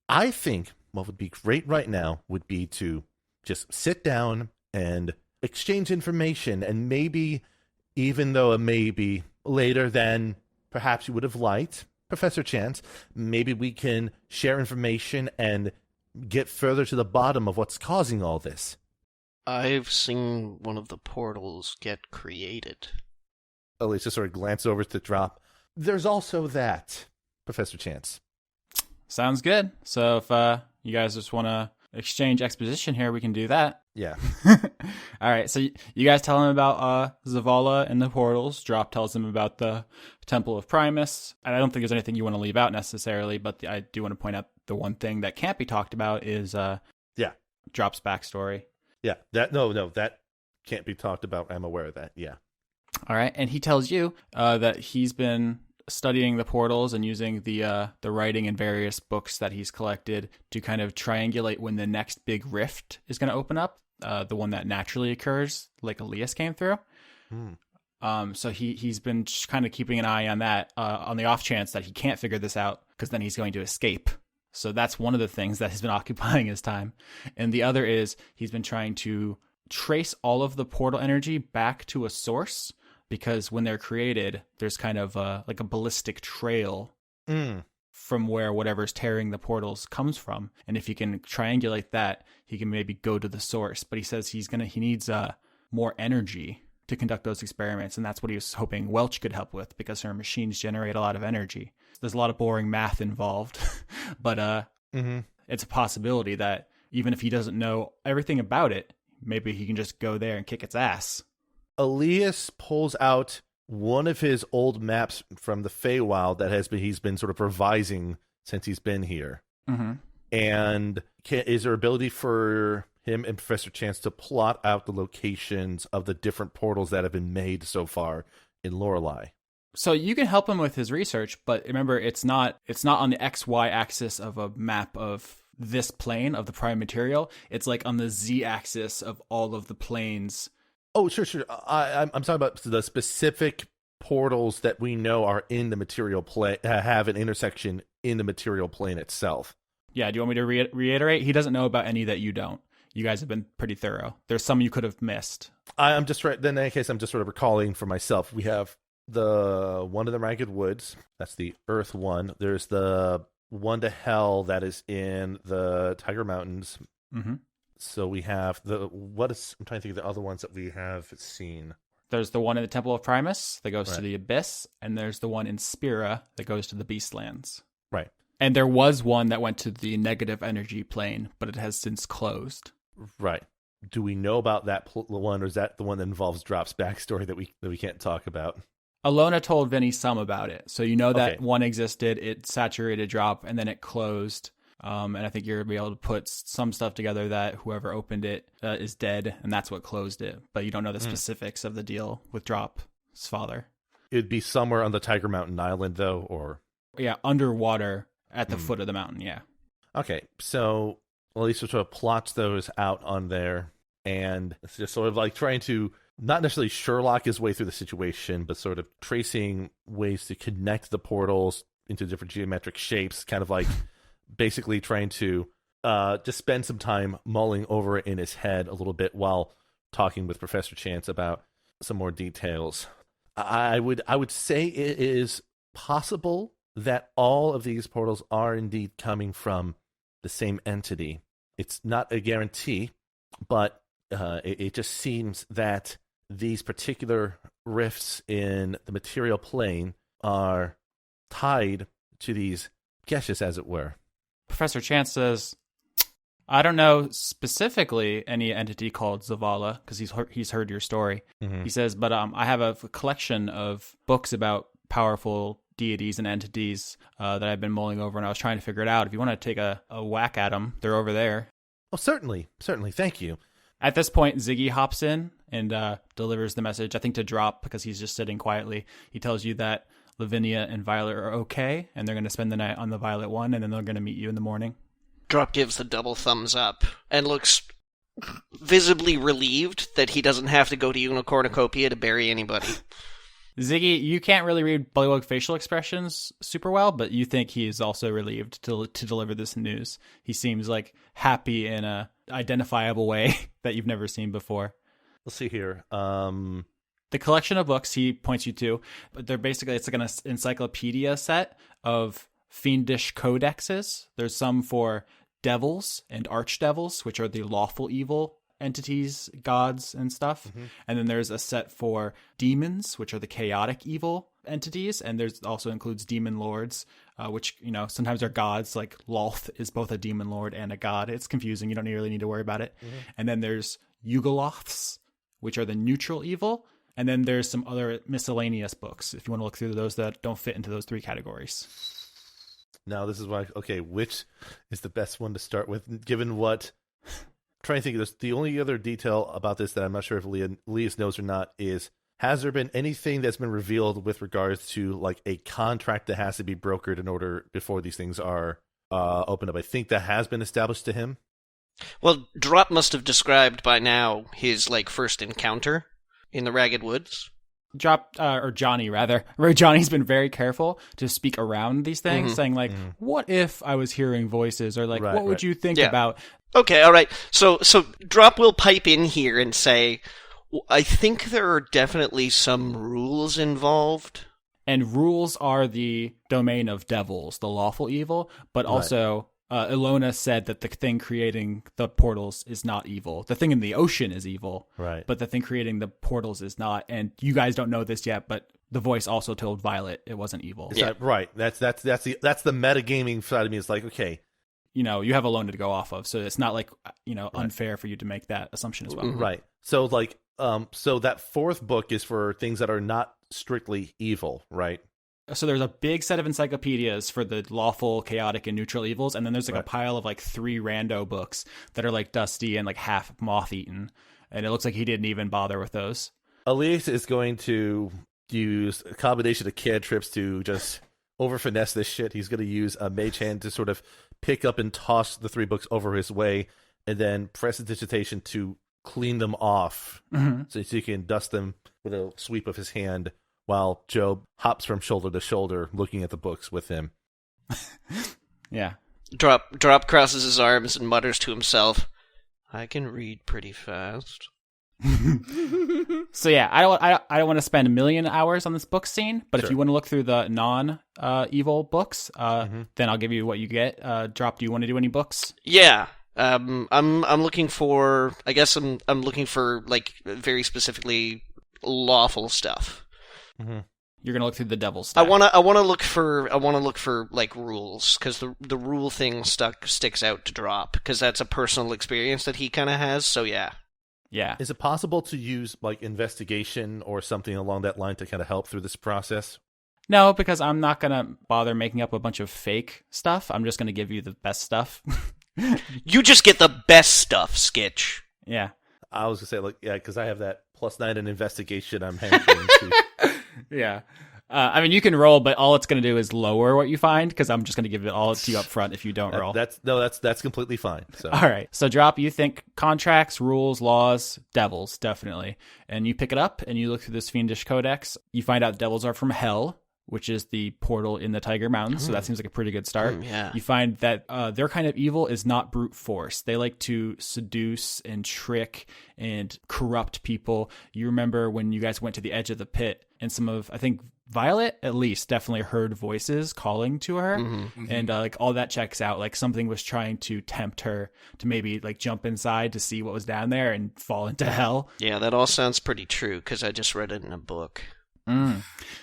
I think what would be great right now would be to just sit down and exchange information, and maybe, even though it may be later than perhaps you would have liked, Professor Chance, maybe we can share information and get further to the bottom of what's causing all this.
I've seen one of the portals get created.
Elise just sort of glance over to Drop. There's also that, Professor Chance.
Sounds good. So if you guys just want to exchange exposition here, we can do that.
Yeah.
All right. So you guys tell him about Zavala and the portals. Drop tells him about the Temple of Primus. And I don't think there's anything you want to leave out necessarily, but I do want to point out the one thing that can't be talked about is Drop's backstory.
Yeah. That can't be talked about. I'm aware of that. Yeah.
All right. And he tells you that he's been studying the portals and using the writing in various books that he's collected to kind of triangulate when the next big rift is going to open up, the one that naturally occurs, like Alias came through. So he's been kind of keeping an eye on that on the off chance that he can't figure this out, because then he's going to escape. So that's one of the things that has been occupying his time. And the other is he's been trying to trace all of the portal energy back to a source, because when they're created, there's kind of like a ballistic trail from where whatever's tearing the portals comes from. And if he can triangulate that, he can maybe go to the source. But he says he needs more energy to conduct those experiments, and that's what he was hoping Welch could help with, because her machines generate a lot of energy. There's a lot of boring math involved, but it's a possibility that even if he doesn't know everything about it, maybe he can just go there and kick its ass.
Alias pulls out one of his old maps from the Feywild that he's been sort of revising since he's been here.
Mm-hmm.
And is there ability for him and Professor Chance to plot out the locations of the different portals that have been made so far in Lorelei?
So you can help him with his research, but remember, it's not on the XY axis of a map of this plane of the prime material. It's like on the Z axis of all of the planes.
Oh, sure. I'm talking about the specific portals that we know are in the material plane, have an intersection in the material plane itself.
Yeah, do you want me to reiterate? He doesn't know about any that you don't. You guys have been pretty thorough. There's some you could have missed.
I'm just right. Then in that case, I'm just sort of recalling for myself. We have the one in the Ragged Woods. That's the Earth one. There's the one to Hell that is in the Tiger Mountains.
Mm-hmm.
So we have I'm trying to think of the other ones that we have seen.
There's the one in the Temple of Primus that goes to the Abyss, and there's the one in Spira that goes to the Beastlands.
Right.
And there was one that went to the negative energy plane, but it has since closed.
Right. Do we know about that one, or is that the one that involves Drop's backstory that we can't talk about?
Alona told Vinny some about it. So you know that one existed, it saturated Drop, and then it closed. And I think you're going to be able to put some stuff together that whoever opened it is dead, and that's what closed it. But you don't know the specifics of the deal with Drop's father.
It'd be somewhere on the Tiger Mountain Island, though, or...
Yeah, underwater at the foot of the mountain, yeah.
Okay, so Elisa sort of plots those out on there, and it's just sort of like trying to not necessarily Sherlock his way through the situation, but sort of tracing ways to connect the portals into different geometric shapes, kind of like basically trying to just spend some time mulling over it in his head a little bit while talking with Professor Chance about some more details. I would say it is possible that all of these portals are indeed coming from the same entity. It's not a guarantee, but it just seems that these particular rifts in the material plane are tied to these Geas, as it were.
Professor Chance says, I don't know specifically any entity called Zavala, because he's heard your story. Mm-hmm. He says, but I have a collection of books about powerful deities and entities that I've been mulling over, and I was trying to figure it out. If you want to take a whack at them, they're over there.
Oh, certainly. Thank you.
At this point, Ziggy hops in and delivers the message, I think to Drop, because he's just sitting quietly. He tells you that Lavinia and Violet are okay, and they're going to spend the night on the Violet one, and then they're going to meet you in the morning.
Drop gives the double thumbs up and looks visibly relieved that he doesn't have to go to Unicornucopia to bury anybody.
Ziggy, you can't really read Bullywug facial expressions super well, but you think he is also relieved to deliver this news. He seems like happy in a identifiable way that you've never seen before.
Let's see here.
The collection of books he points you to, but they're basically, it's like an encyclopedia set of fiendish codexes. There's some for devils and archdevils, which are the lawful evil entities, gods, and stuff. Mm-hmm. And then there's a set for demons, which are the chaotic evil entities. And there's also includes demon lords, which, sometimes are gods. Like Lolth is both a demon lord and a god. It's confusing. You don't really need to worry about it. Mm-hmm. And then there's Yugoloths, which are the neutral evil. And then there's some other miscellaneous books, if you want to look through those that don't fit into those three categories.
Now, this is why, which is the best one to start with, given what... I'm trying to think of this. The only other detail about this that I'm not sure if Elias knows or not is, has there been anything that's been revealed with regards to like a contract that has to be brokered in order before these things are opened up? I think that has been established to him.
Well, Drop must have described by now his first encounter in the Ragged Woods.
or Johnny rather, Johnny's been very careful to speak around these things, saying like, what if I was hearing voices, or like, what would you think about?
Okay, all right. So Drop will pipe in here and say, I think there are definitely some rules involved.
And rules are the domain of devils, the lawful evil, but also Ilona said that the thing creating the portals is not evil. The thing in the ocean is evil,
right?
But the thing creating the portals is not. And you guys don't know this yet, but the voice also told Violet it wasn't evil.
Right. That's the metagaming side of me. It's like, okay,
you have Ilona to go off of, so it's not like unfair for you to make that assumption as well.
Mm-hmm. Right. So like, so that fourth book is for things that are not strictly evil, right?
So there's a big set of encyclopedias for the lawful, chaotic, and neutral evils, and then there's like a pile of like 3 rando books that are like dusty and like half moth-eaten, and it looks like he didn't even bother with those.
Alias is going to use a combination of cantrips to just over-finesse this shit. He's going to use a mage hand to sort of pick up and toss the 3 books over his way, and then prestidigitation to clean them off, so he can dust them with a sweep of his hand, while Joe hops from shoulder to shoulder looking at the books with him.
Yeah.
Drop crosses his arms and mutters to himself, I can read pretty fast.
So yeah, I don't want to spend a million hours on this book scene, but if you want to look through the non-evil books, then I'll give you what you get. Drop, do you want to do any books?
Yeah. I'm looking for, I guess I'm looking for, like, very specifically lawful stuff.
Mm-hmm.
You're gonna look through the devil's stack.
I want to look for like rules, because the rule thing sticks out to Drop, because that's a personal experience that he kind of has. So yeah.
Is it possible to use like investigation or something along that line to kind of help through this process?
No, because I'm not gonna bother making up a bunch of fake stuff. I'm just gonna give you the best stuff.
You just get the best stuff, Skitch.
Yeah.
I was gonna say, like, yeah, because I have that +9 in investigation. I'm hankering to.
Yeah. I mean, you can roll, but all it's going to do is lower what you find, because I'm just going to give it all to you up front if you don't roll.
That's completely fine. So.
All right. So Drop, you think contracts, rules, laws, devils, definitely. And you pick it up and you look through this fiendish codex. You find out devils are from hell, which is the portal in the Tiger Mountains. So that seems like a pretty good start.
Yeah.
You find that their kind of evil is not brute force. They like to seduce and trick and corrupt people. You remember when you guys went to the edge of the pit, and I think Violet, at least, definitely heard voices calling to her. And like all that checks out. Like something was trying to tempt her to maybe like jump inside to see what was down there and fall into hell.
Yeah, that all sounds pretty true, because I just read it in a book.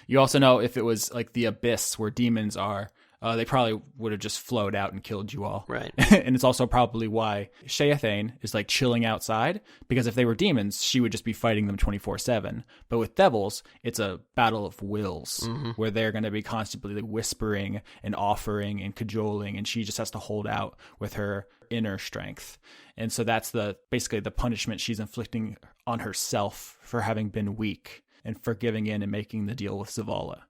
You also know if it was like the abyss where demons are, they probably would have just flowed out and killed you all.
Right.
And it's also probably why Sheathane is like chilling outside, because if they were demons, she would just be fighting them 24/7. But with devils, it's a battle of wills where they're going to be constantly whispering and offering and cajoling, and she just has to hold out with her inner strength. And so that's basically the punishment she's inflicting on herself for having been weak and for giving in and making the deal with Zavala.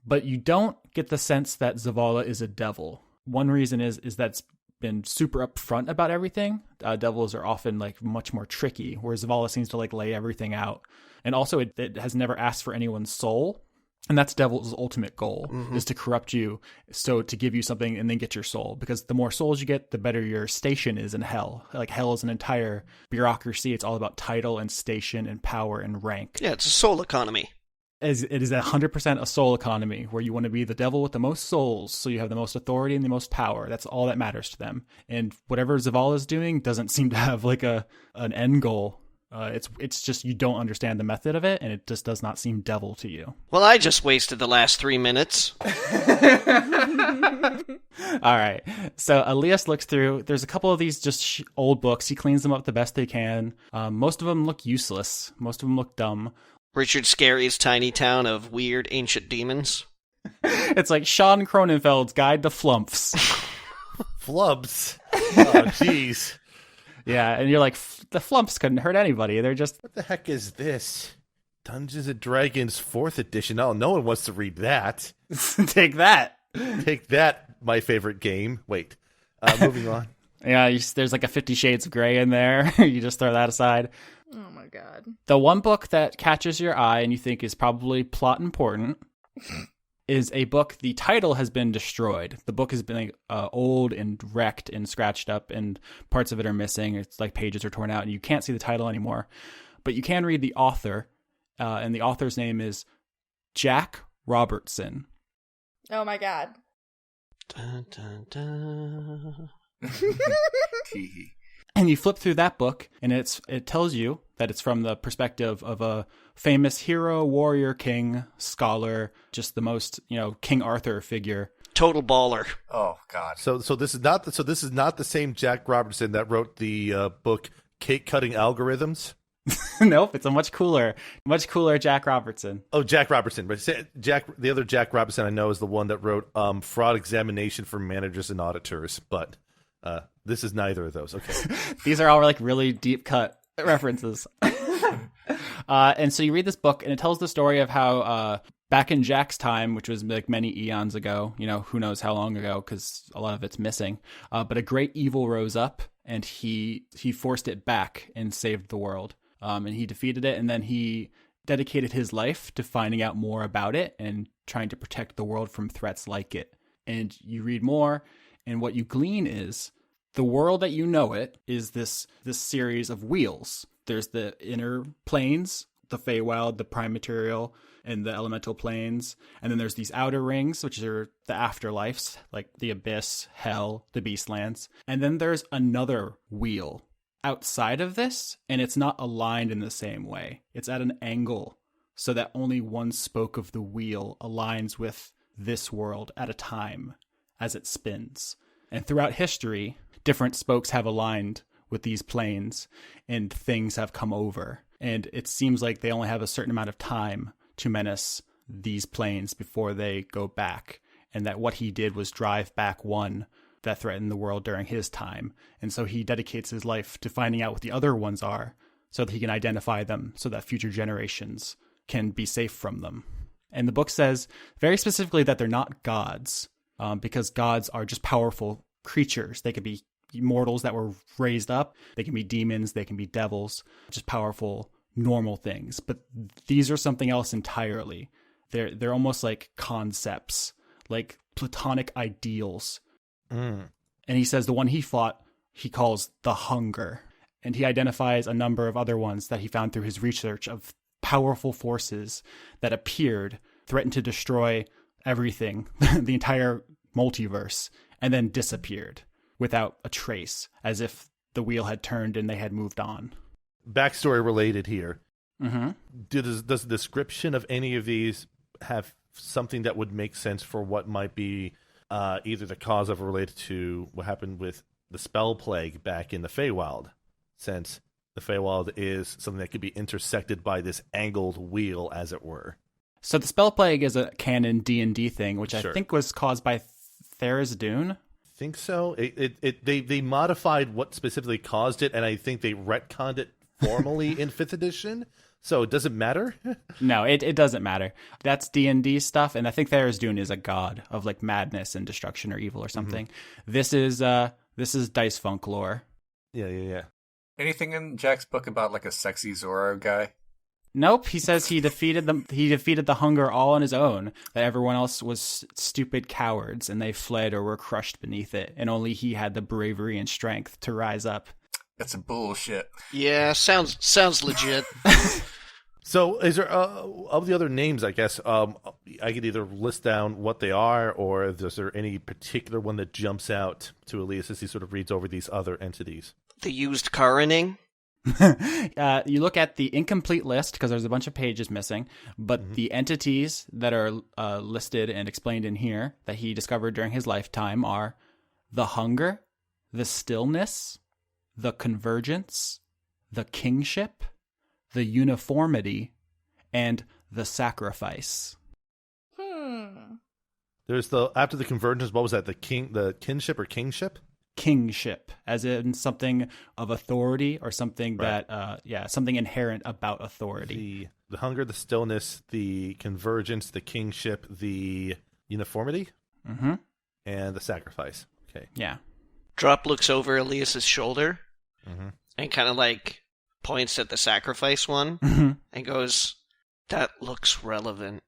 But you don't get the sense that Zavala is a devil. One reason is that's been super upfront about everything. Devils are often like much more tricky, whereas Zavala seems to like lay everything out. And also it has never asked for anyone's soul. And that's Devil's ultimate goal, is to corrupt you, so to give you something and then get your soul. Because the more souls you get, the better your station is in hell. Like hell is an entire bureaucracy. It's all about title and station and power and rank.
Yeah, it's a soul economy.
It is 100% a soul economy, where you want to be the devil with the most souls, so you have the most authority and the most power. That's all that matters to them. And whatever Zavala is doing doesn't seem to have like an end goal. It's just you don't understand the method of it, and it just does not seem devil to you.
Well, I just wasted the last 3 minutes.
All right. So Alias looks through. There's a couple of these just old books. He cleans them up the best they can. Most of them look useless. Most of them look dumb.
Richard Scarry's tiny town of weird ancient demons.
It's like Sean Cronenfeld's Guide to Flumps.
Flumps? Oh, jeez.
Yeah, and you're like, the Flumps couldn't hurt anybody. They're just...
What the heck is this? Dungeons & Dragons 4th edition. Oh, no one wants to read that.
Take that.
Take that, my favorite game. Wait, moving on.
Yeah, there's like a 50 Shades of Grey in there. You just throw that aside.
Oh my god.
The one book that catches your eye and you think is probably plot important is a book. The title has been destroyed. The book has been old and wrecked and scratched up, and parts of it are missing. It's like pages are torn out, and you can't see the title anymore. But you can read the author, and the author's name is Jack Robertson.
Oh my god.
Dun, dun, dun.
And you flip through that book, and it tells you that it's from the perspective of a famous hero, warrior, king, scholar, just the most, King Arthur figure.
Total baller.
Oh God.
So this is not the same Jack Robertson that wrote the book Cake Cutting Algorithms.
Nope, it's a much cooler Jack Robertson.
Oh, Jack Robertson. But the other Jack Robertson I know is the one that wrote Fraud Examination for Managers and Auditors. But this is neither of those. Okay.
These are all like really deep cut references. And so you read this book, and it tells the story of how back in Jack's time, which was like many eons ago, who knows how long ago, because a lot of it's missing. But a great evil rose up, and he forced it back and saved the world. And he defeated it, and then he dedicated his life to finding out more about it and trying to protect the world from threats like it. And you read more, and what you glean is the world that you know it is this series of wheels. There's the inner planes, the Feywild, the prime material, and the elemental planes. And then there's these outer rings, which are the afterlives, like the abyss, hell, the beastlands. And then there's another wheel outside of this, and it's not aligned in the same way. It's at an angle so that only one spoke of the wheel aligns with this world at a time as it spins. And throughout history, different spokes have aligned with these planes, and things have come over. And it seems like they only have a certain amount of time to menace these planes before they go back. And that what he did was drive back one that threatened the world during his time. And so he dedicates his life to finding out what the other ones are so that he can identify them so that future generations can be safe from them. And the book says very specifically that they're not gods, because gods are just powerful creatures. They could be mortals that were raised up. They can be demons. They can be devils, just powerful, normal things. But these are something else entirely. They're almost like concepts, like platonic ideals. And he says the one he fought, he calls the Hunger. And he identifies a number of other ones that he found through his research of powerful forces that appeared, threatened to destroy everything, the entire multiverse, and then disappeared without a trace, as if the wheel had turned and they had moved on.
Backstory related here.
Mm-hmm.
Does the description of any of these have something that would make sense for what might be either the cause of or related to what happened with the spell plague back in the Feywild, since the Feywild is something that could be intersected by this angled wheel, as it were?
So the spell plague is a canon D&D thing, which
Sure.
I think was caused by Tharizdun.
Think so. They modified what specifically caused it, and I think they retconned it formally in 5th edition. So does it matter?
No, it doesn't matter. That's D&D stuff, and I think Tharizdun is a god of like madness and destruction or evil or something. Mm-hmm. This is Dice Funk lore.
Yeah.
Anything in Jack's book about like a sexy Zorro guy?
Nope. He says he defeated the Hunger all on his own. That everyone else was stupid cowards, and they fled or were crushed beneath it, and only he had the bravery and strength to rise up.
That's bullshit.
Yeah, sounds legit.
So, is there of the other names? I guess I could either list down what they are, or is there any particular one that jumps out to Elias as he sort of reads over these other entities?
The used coroning.
You look at the incomplete list because there's a bunch of pages missing, but the entities that are listed and explained in here that he discovered during his lifetime are the Hunger, the Stillness, the Convergence, the Kingship, the Uniformity, and the Sacrifice.
There's after the Convergence, what was that? The kinship or kingship?
Kingship, as in something of authority or something right. that, something inherent about authority.
The Hunger, the Stillness, the Convergence, the Kingship, the Uniformity,
mm-hmm.
and the Sacrifice. Okay.
Yeah.
Drop looks over Elias's shoulder
Mm-hmm.
and kind of like points at the sacrifice one and goes, "That looks relevant."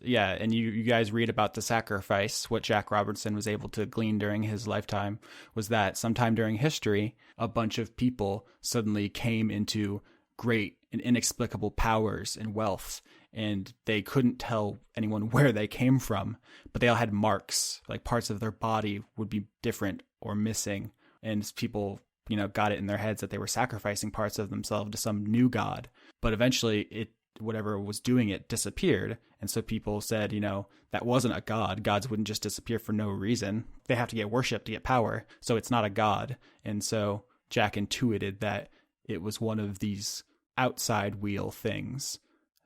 Yeah, and you guys read about the sacrifice. What Jack Robertson was able to glean during his lifetime was that sometime during history, a bunch of people suddenly came into great and inexplicable powers and wealth, and they couldn't tell anyone where they came from, but they all had marks, like parts of their body would be different or missing, and people, got it in their heads that they were sacrificing parts of themselves to some new god. But eventually whatever was doing it disappeared. And so people said, that wasn't a god. Gods wouldn't just disappear for no reason. They have to get worshipped to get power. So it's not a god. And so Jack intuited that it was one of these outside wheel things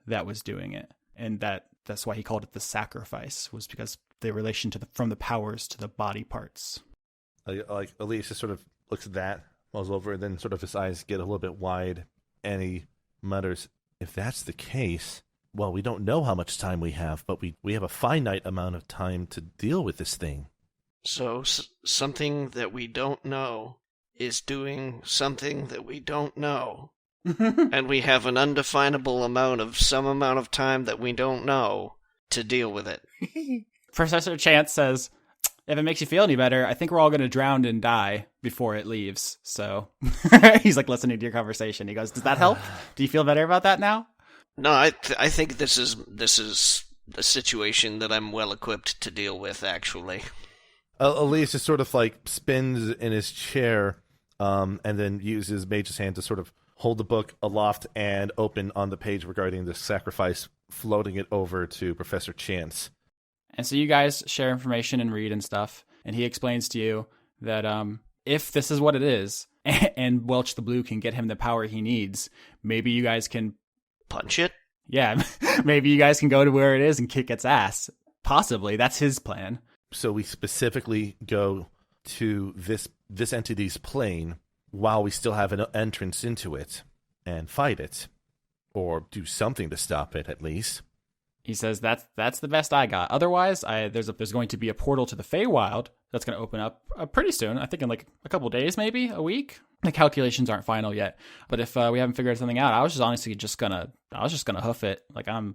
that was doing it. And that's why he called it the sacrifice, was because the relation from the powers to the body parts.
Like Alias just sort of looks at that, mulls over, and then sort of his eyes get a little bit wide, and he mutters, "If that's the case, well, we don't know how much time we have, but we have a finite amount of time to deal with this thing."
So something that we don't know is doing something that we don't know. And we have an undefinable amount of time that we don't know to deal with it.
Professor Chance says, "If it makes you feel any better, I think we're all going to drown and die before it leaves." So he's like listening to your conversation. He goes, "Does that help? Do you feel better about that now?"
No, I think this is a situation that I'm well equipped to deal with, actually.
Elias just sort of like spins in his chair, and then uses Mage's hand to sort of hold the book aloft and open on the page regarding the sacrifice, floating it over to Professor Chance.
And so you guys share information and read and stuff, and he explains to you that if this is what it is, and Welch the Blue can get him the power he needs, maybe you guys can
punch it?
Yeah, maybe you guys can go to where it is and kick its ass. Possibly. That's his plan.
So we specifically go to this entity's plane while we still have an entrance into it and fight it, or do something to stop it at least.
He says that's the best I got. Otherwise, there's going to be a portal to the Feywild that's going to open up pretty soon. I think in like a couple days, maybe a week. The calculations aren't final yet, but if we haven't figured something out, I was just honestly gonna hoof it. Like I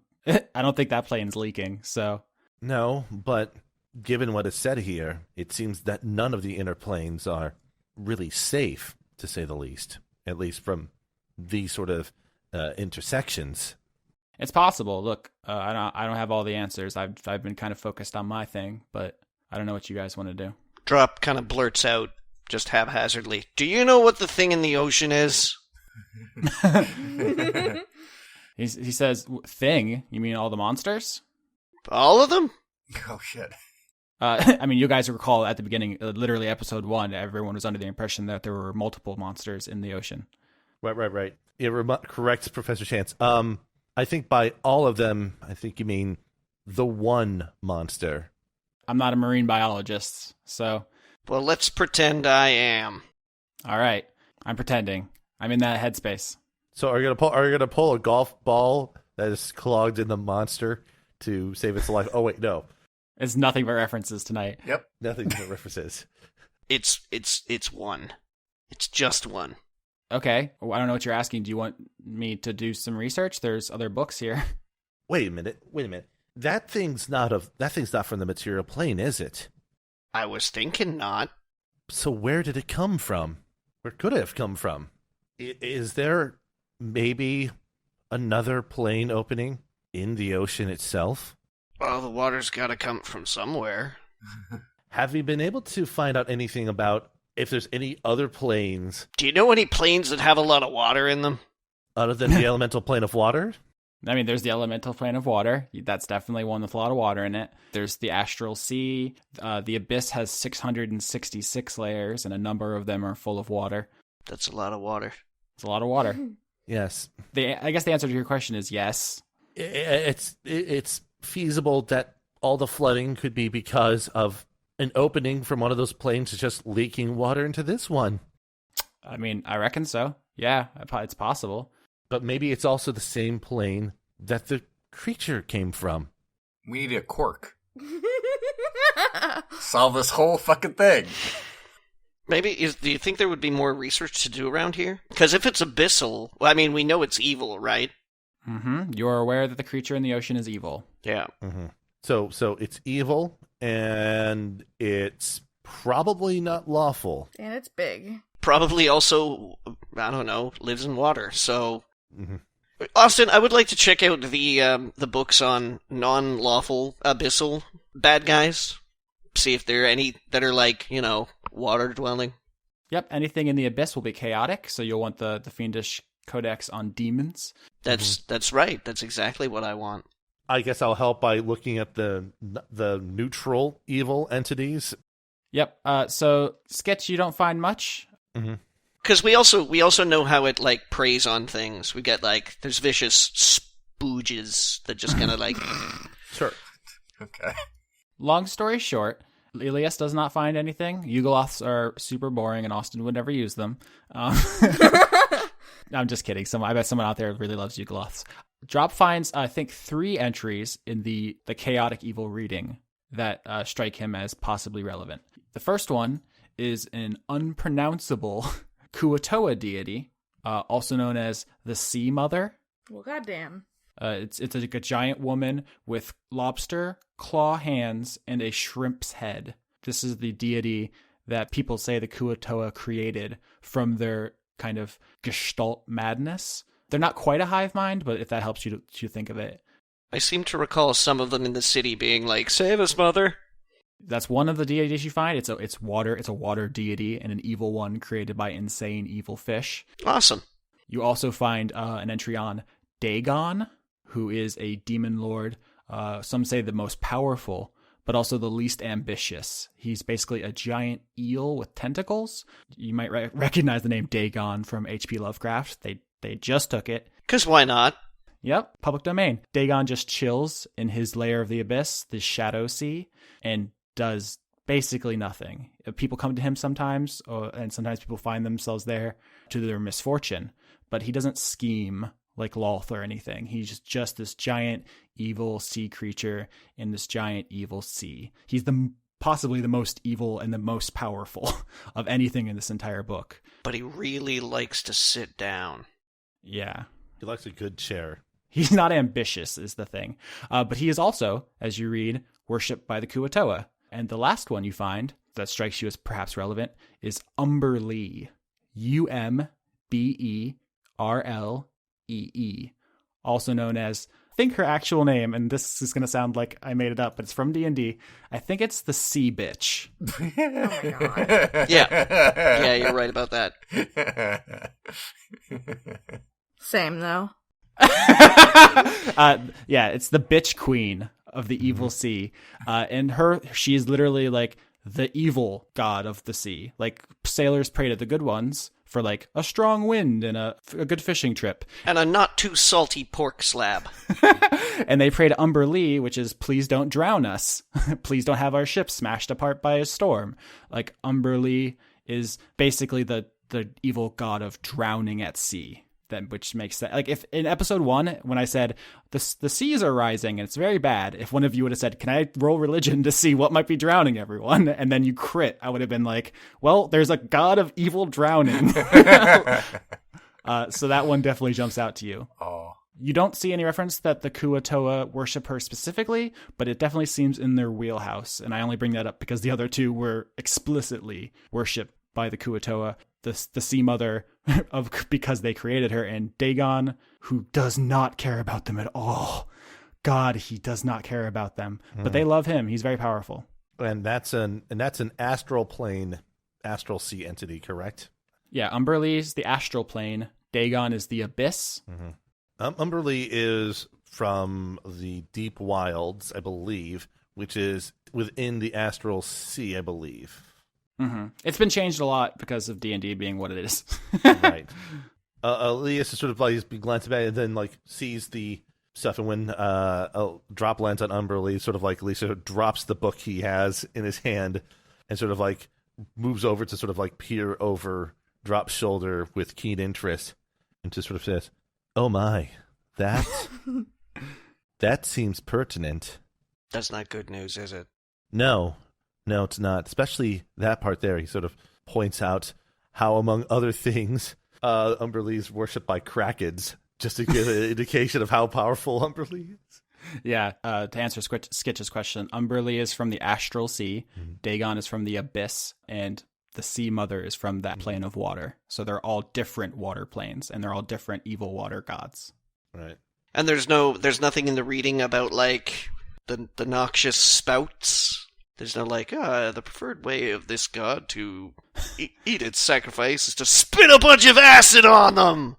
don't think that plane's leaking. So
no, but given what is said here, it seems that none of the inner planes are really safe, to say the least. At least from these sort of intersections.
It's possible. Look, I don't have all the answers. I've been kind of focused on my thing, but I don't know what you guys want to do.
Drop kind of blurts out, just haphazardly, "Do you know what the thing in the ocean is?"
He says, "Thing? You mean all the monsters?"
"All of them?"
Oh, shit.
I mean, you guys recall at the beginning, literally episode 1, everyone was under the impression that there were multiple monsters in the ocean.
Right. Yeah, correct, Professor Chance. I think by all of them, I think you mean the one monster.
I'm not a marine biologist, so...
Well, let's pretend I am.
All right. I'm pretending. I'm in that headspace.
So are you gonna pull a golf ball that is clogged in the monster to save its life? Oh, wait, no.
It's nothing but references tonight.
Yep.
Nothing but references.
It's one. It's just one.
Okay. Well, I don't know what you're asking. Do you want me to do some research? There's other books here.
Wait a minute. That thing's not from the material plane, is it?
I was thinking not.
So where did it come from? Where could it have come from? Is there maybe another plane opening in the ocean itself?
Well, the water's gotta come from somewhere.
Have we been able to find out anything about if there's any other planes?
Do you know any planes that have a lot of water in them?
Other than the elemental plane of water?
I mean, there's the elemental plane of water. That's definitely one with a lot of water in it. There's the astral sea. The abyss has 666 layers, and a number of them are full of water.
That's a lot of water.
It's a lot of water.
Yes.
I guess the answer to your question is yes.
It's feasible that all the flooding could be because of an opening from one of those planes just leaking water into this one.
I mean, I reckon so. Yeah, it's possible.
But maybe it's also the same plane that the creature came from.
We need a cork. Solve this whole fucking thing.
Do you think there would be more research to do around here? Because if it's abyssal, well, I mean, we know it's evil, right?
Mm-hmm. You're aware that the creature in the ocean is evil.
Yeah.
Mm-hmm. So it's evil, and it's probably not lawful.
And it's big.
Probably also, I don't know, lives in water. So,
Mm-hmm.
Austin, I would like to check out the books on non-lawful abyssal bad guys. See if there are any that are like, water dwelling.
Yep, anything in the abyss will be chaotic, so you'll want the fiendish codex on demons.
That's right. That's exactly what I want.
I guess I'll help by looking at the neutral evil entities.
Yep. So Sketch, you don't find much.
Mm-hmm.
Because we also know how it like preys on things. We get like there's vicious spooges that just kind of like.
Sure.
Okay.
Long story short, Alias does not find anything. Yugoloths are super boring, and Austin would never use them. I'm just kidding. I bet someone out there really loves Yugoloths. Drop finds, I think, 3 entries in the chaotic evil reading that strike him as possibly relevant. The first one is an unpronounceable Kuatoa deity, also known as the Sea Mother.
Well, goddamn.
It's like a giant woman with lobster claw hands and a shrimp's head. This is the deity that people say the Kuatoa created from their kind of gestalt madness. They're not quite a hive mind, but if that helps you to think of it.
I seem to recall some of them in the city being like, "Save us, mother."
That's one of the deities you find. It's a water deity and an evil one created by insane evil fish.
Awesome.
You also find an entry on Dagon, who is a demon lord. Some say the most powerful, but also the least ambitious. He's basically a giant eel with tentacles. You might recognize the name Dagon from H.P. Lovecraft. They just took it.
'Cause why not?
Yep, public domain. Dagon just chills in his lair of the abyss, the Shadow Sea, and does basically nothing. People come to him sometimes, and sometimes people find themselves there to their misfortune, but he doesn't scheme like Loth or anything. He's just this giant evil sea creature in this giant evil sea. He's possibly the most evil and the most powerful of anything in this entire book.
But he really likes to sit down.
Yeah.
He likes a good chair.
He's not ambitious is the thing. But he is also, as you read, worshipped by the Kuatoa. And the last one you find that strikes you as perhaps relevant is Umberlee. Umberlee. Also known as, I think her actual name, and this is going to sound like I made it up, but it's from D&D. I think it's the Sea Bitch.
Oh my god.
Yeah, you're right about that.
Same, though.
Yeah, it's the bitch queen of the evil sea. And she is literally like the evil god of the sea. Like sailors pray to the good ones for like a strong wind and a good fishing trip.
And a not too salty pork slab.
And they pray to Umberlee, which is please don't drown us. Please don't have our ship smashed apart by a storm. Like Umberlee is basically the evil god of drowning at sea. Which makes sense. Like if in episode 1, when I said the seas are rising and it's very bad, if one of you would have said, "Can I roll religion to see what might be drowning everyone?" and then you crit, I would have been like, "Well, there's a god of evil drowning." So that one definitely jumps out to you.
Oh.
You don't see any reference that the Kuatoa worship her specifically, but it definitely seems in their wheelhouse. And I only bring that up because the other two were explicitly worshipped by the Kuatoa, the Sea Mother, because they created her, and Dagon, who does not care about them at all. God, he does not care about them, but they love him. He's very powerful.
And that's an astral plane, astral sea entity, correct?
Yeah, Umberlee's the astral plane. Dagon is the abyss.
Mm-hmm. Umberlee is from the deep wilds, I believe, which is within the astral sea, I believe.
Mm-hmm. It's been changed a lot because of D&D being what it is.
Right. Alias is sort of like glancing back and then like sees the stuff, and when a drop lands on Umberlee, sort of like Lisa drops the book he has in his hand and sort of like moves over to sort of like peer over Drop's shoulder with keen interest and just sort of says, "Oh my, that seems pertinent."
That's not good news, is it?
No, it's not. Especially that part there. He sort of points out how, among other things, Umberlee is worshipped by Krakens, just to give an indication of how powerful Umberlee is.
Yeah, to answer Skitch's question, Umberlee is from the Astral Sea, Dagon is from the Abyss, and the Sea Mother is from that plane of water. So they're all different water planes, and they're all different evil water gods.
Right.
And there's nothing in the reading about, like, the noxious spouts. There's no, like, the preferred way of this god to eat its sacrifice is to spit a bunch of acid on them!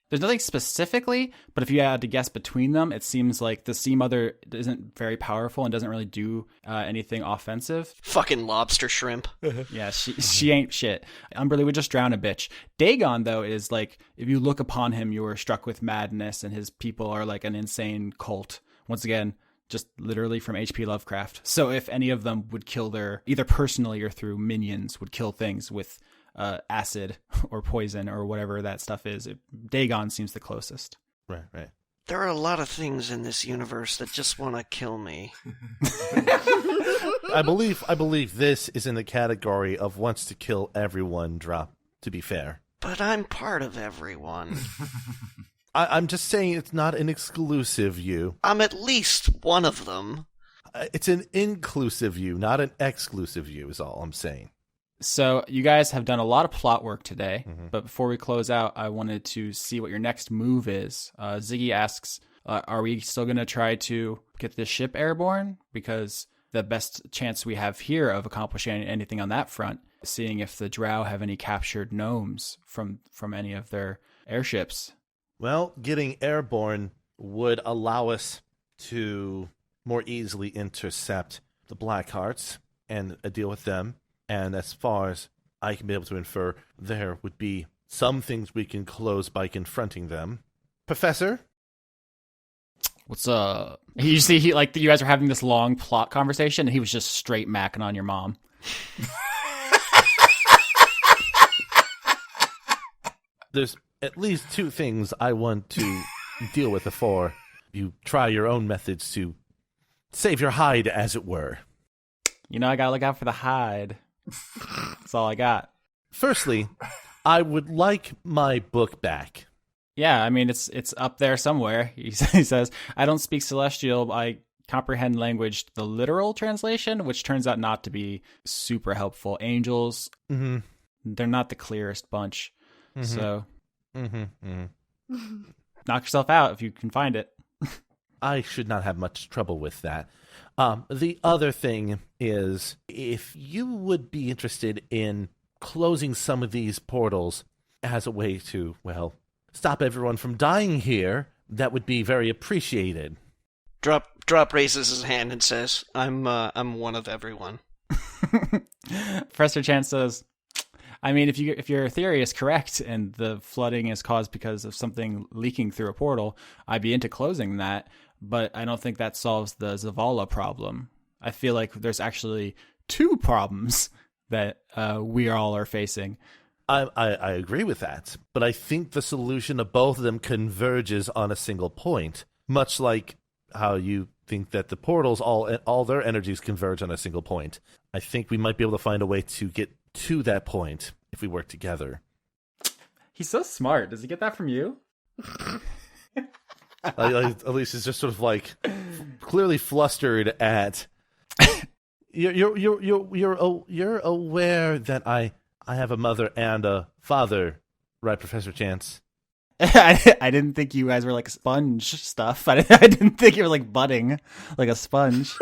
There's nothing specifically, but if you had to guess between them, it seems like the Sea Mother isn't very powerful and doesn't really do anything offensive.
Fucking lobster shrimp.
Yeah, she ain't shit. Umberlee would just drown a bitch. Dagon, though, is like, if you look upon him, you are struck with madness, and his people are like an insane cult. Once again, just literally from H.P. Lovecraft. So if any of them would kill either personally or through minions, would kill things with acid or poison or whatever that stuff is, Dagon seems the closest.
Right.
There are a lot of things in this universe that just want to kill me.
I believe this is in the category of wants to kill everyone drop, to be fair.
But I'm part of everyone.
I'm just saying it's not an exclusive you.
I'm at least one of them.
It's an inclusive you, not an exclusive you, is all I'm saying.
So you guys have done a lot of plot work today, but before we close out, I wanted to see what your next move is. Ziggy asks, are we still going to try to get this ship airborne? Because the best chance we have here of accomplishing anything on that front, seeing if the Drow have any captured gnomes from any of their airships.
Well, getting airborne would allow us to more easily intercept the Blackhearts and deal with them. And as far as I can be able to infer, there would be some things we can close by confronting them. Professor?
What's up? You see, you guys are having this long plot conversation, and he was just straight macking on your mom.
There's at least two things I want to deal with before you try your own methods to save your hide, as it were.
You know, I gotta look out for the hide. That's all I got.
Firstly, I would like my book back.
Yeah, I mean, it's up there somewhere. He says, I don't speak Celestial. I comprehend language, the literal translation, which turns out not to be super helpful. Angels, they're not the clearest bunch. So knock yourself out if you can find it.
I should not have much trouble with that. The other thing is, if you would be interested in closing some of these portals as a way to, well, stop everyone from dying here, that would be very appreciated.
Drop raises his hand and says, I'm one of everyone.
Professor Chan says, I mean, if your theory is correct and the flooding is caused because of something leaking through a portal, I'd be into closing that, but I don't think that solves the Zavala problem. I feel like there's actually two problems that we all are facing.
I agree with that, but I think the solution of both of them converges on a single point, much like how you think that the portals, all their energies converge on a single point. I think we might be able to find a way to get to that point if we work together.
He's so smart. Does he get that from you?
Elise is just sort of like clearly flustered at. You're aware that I have a mother and a father, right, Professor Chance?
I didn't think you guys were like sponge stuff. I didn't think you were like budding like a sponge.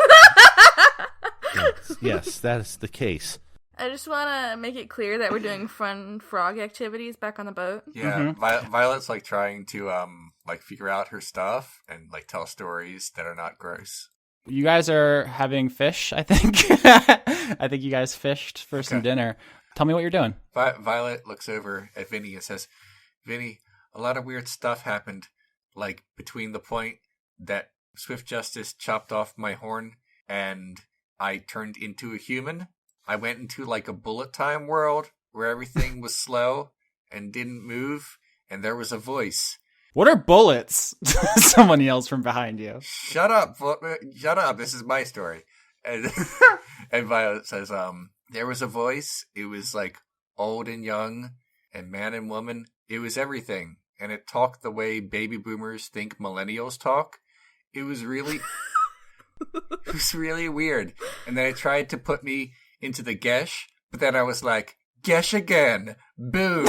Yes, that is the case.
I just want to make it clear that we're doing fun frog activities back on the boat.
Yeah, Violet's like trying to like figure out her stuff and like tell stories that are not gross.
You guys are having fish, I think. I think you guys fished for some dinner. Tell me what you're doing.
Violet looks over at Vinny and says, Vinny, a lot of weird stuff happened, like between the point that Swift Justice chopped off my horn and I turned into a human. I went into like a bullet time world where everything was slow and didn't move, and there was a voice.
What are bullets? Someone yells from behind you.
Shut up. Shut up. This is my story. And, and Violet says, there was a voice. It was like old and young and man and woman. It was everything. And it talked the way baby boomers think millennials talk. It was really weird. And then it tried to put me into the gesh, but then I was like, gesh again. Boom.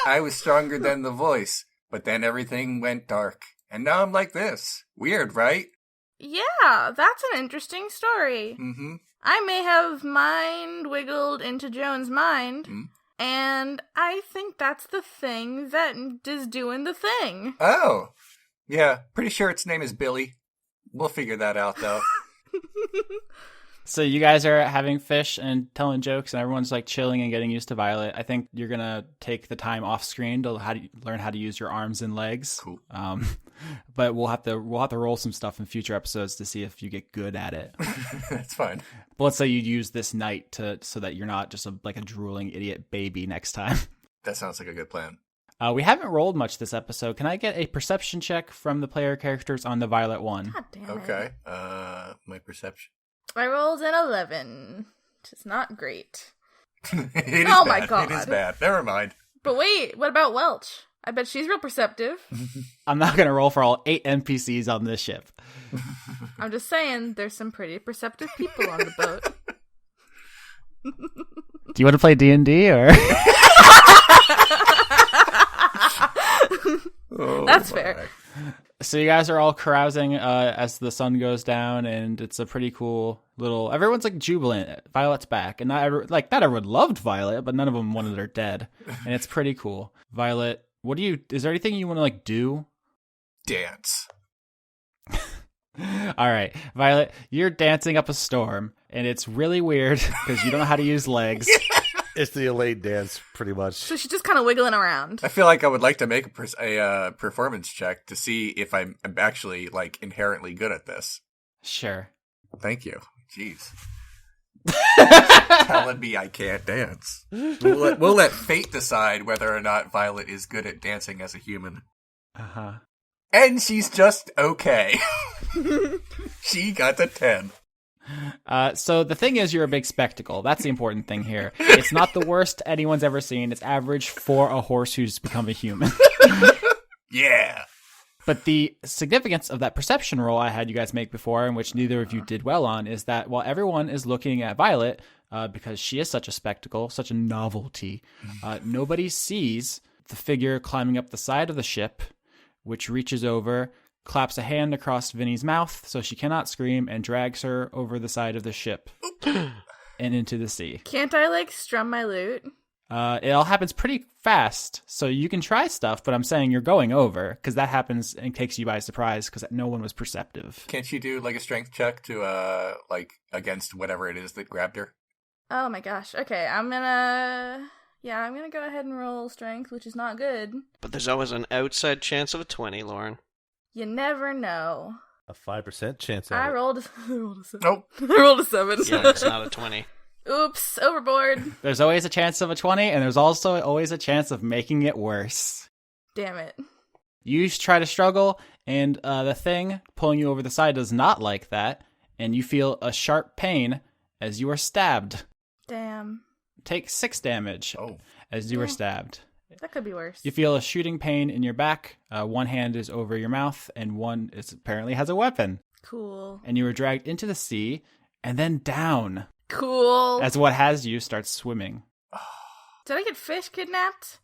I was stronger than the voice, but then everything went dark. And now I'm like this. Weird, right?
Yeah, that's an interesting story.
Mm-hmm.
I may have mind wiggled into Joan's mind, and I think that's the thing that is doing the thing.
Oh. Yeah, pretty sure its name is Billy. We'll figure that out, though.
So you guys are having fish and telling jokes, and everyone's like chilling and getting used to Violet. I think you're gonna take the time off screen to learn how to use your arms and legs.
Cool.
But we'll have to roll some stuff in future episodes to see if you get good at it.
That's fine.
But let's say you use this night so that you're not just like a drooling idiot baby next time.
That sounds like a good plan.
We haven't rolled much this episode. Can I get a perception check from the player characters on the Violet one?
God damn it.
Okay. My perception.
I rolled an 11, which is not great.
It is
Oh
bad.
my god.
It is bad. Never mind.
But wait, what about Welch? I bet she's real perceptive.
I'm not going to roll for all 8 NPCs on this ship.
I'm just saying, there's some pretty perceptive people on the boat.
Do you want to play D&D or?
That's fair.
So you guys are all carousing as the sun goes down, and it's a pretty cool little. Everyone's like jubilant. Violet's back, and not everyone loved Violet, but none of them wanted her dead, and it's pretty cool. Violet, is there anything you want to like do?
Dance.
All right, Violet, you're dancing up a storm, and it's really weird because you don't know how to use legs.
It's the Elaine dance, pretty much.
So she's just kind of wiggling around.
I feel like I would like to make a performance check to see if I'm actually like inherently good at this.
Sure.
Thank you. Jeez. Telling me I can't dance. We'll let fate decide whether or not Violet is good at dancing as a human.
Uh-huh.
And she's just okay. She got the 10.
So the thing is, you're a big spectacle. That's the important thing here. It's not the worst anyone's ever seen. It's average for a horse who's become a human.
Yeah.
But the significance of that perception roll I had you guys make before, in which neither of you did well on, is that while everyone is looking at Violet, because she is such a spectacle, such a novelty, nobody sees the figure climbing up the side of the ship, which reaches over, claps a hand across Vinny's mouth so she cannot scream, and drags her over the side of the ship and into the sea.
Can't I, like, strum my lute?
It all happens pretty fast, so you can try stuff, but I'm saying you're going over, because that happens and takes you by surprise, because no one was perceptive.
Can't you do, like, a strength check to, like, against whatever it is that grabbed her?
Oh my gosh. Okay, I'm gonna go ahead and roll strength, which is not good.
But there's always an outside chance of a 20, Lauren.
You never know.
A 5% chance at
I
it.
rolled a 7.
Nope.
I rolled a 7.
Yeah, it's not a 20.
Oops, overboard.
There's always a chance of a 20, and there's also always a chance of making it worse.
Damn it.
You try to struggle, and the thing pulling you over the side does not like that, and you feel a sharp pain as you are stabbed.
Damn.
Take 6 damage as you are stabbed.
That could be worse.
You feel a shooting pain in your back. One hand is over your mouth, and one apparently has a weapon.
Cool.
And you were dragged into the sea, and then down.
Cool.
As what has you starts swimming.
Did I get fish kidnapped?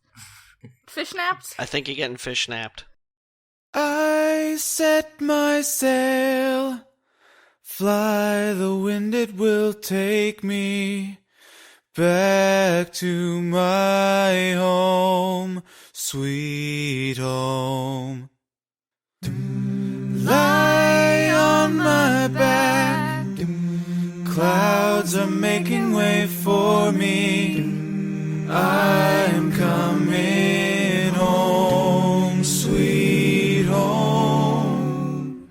Fish napped?
I think you're getting fish napped.
I set my sail, fly the wind it will take me back to my home, sweet home. Lie on my back, clouds are making way for me. I'm coming home, sweet home.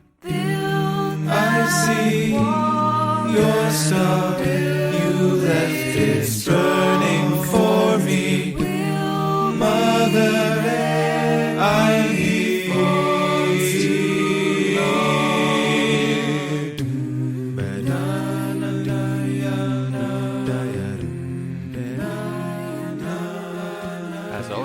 I see your star, you left it burning for me. Mother, I'm here.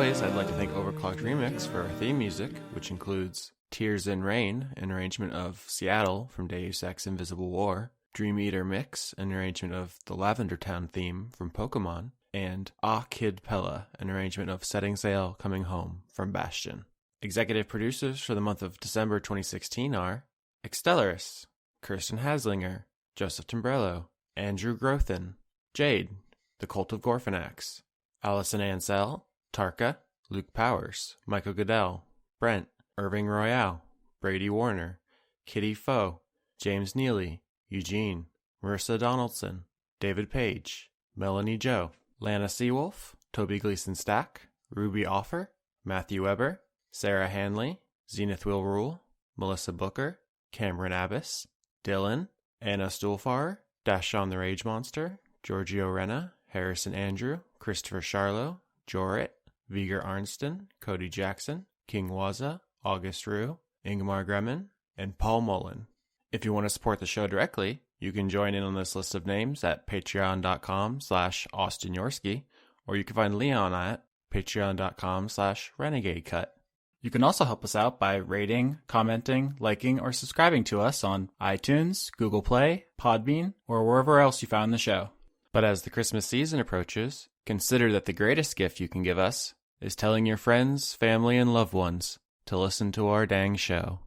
always, I'd like to thank Overclocked Remix for our theme music, which includes Tears in Rain, an arrangement of Seattle from Deus Ex Invisible War, Dream Eater Mix, an arrangement of the Lavender Town theme from Pokemon, and Ah Kid Pella, an arrangement of Setting Sail Coming Home from Bastion. Executive producers for the month of December 2016 are Extellaris, Kirsten Haslinger, Joseph Timbrello, Andrew Grothin, Jade, The Cult of Gorfanax, Allison Ansell, Tarka, Luke Powers, Michael Goodell, Brent, Irving Royale, Brady Warner, Kitty Foe, James Neely, Eugene, Marissa Donaldson, David Page, Melanie Joe, Lana Seawolf, Toby Gleason Stack, Ruby Offer, Matthew Weber, Sarah Hanley, Zenith Will Rule, Melissa Booker, Cameron Abbas, Dylan, Anna Stuhlfarer, Dashon the Rage Monster, Giorgio Renna, Harrison Andrew, Christopher Charlo, Jorit, Viger Arnston, Cody Jackson, King Waza, August Rue, Ingmar Gremmen, and Paul Mullen. If you want to support the show directly, you can join in on this list of names at patreon.com/Austin Yorsky, or you can find Leon at patreon.com/RenegadeCut. You can also help us out by rating, commenting, liking, or subscribing to us on iTunes, Google Play, Podbean, or wherever else you found the show. But as the Christmas season approaches, consider that the greatest gift you can give us is telling your friends, family, and loved ones to listen to our dang show.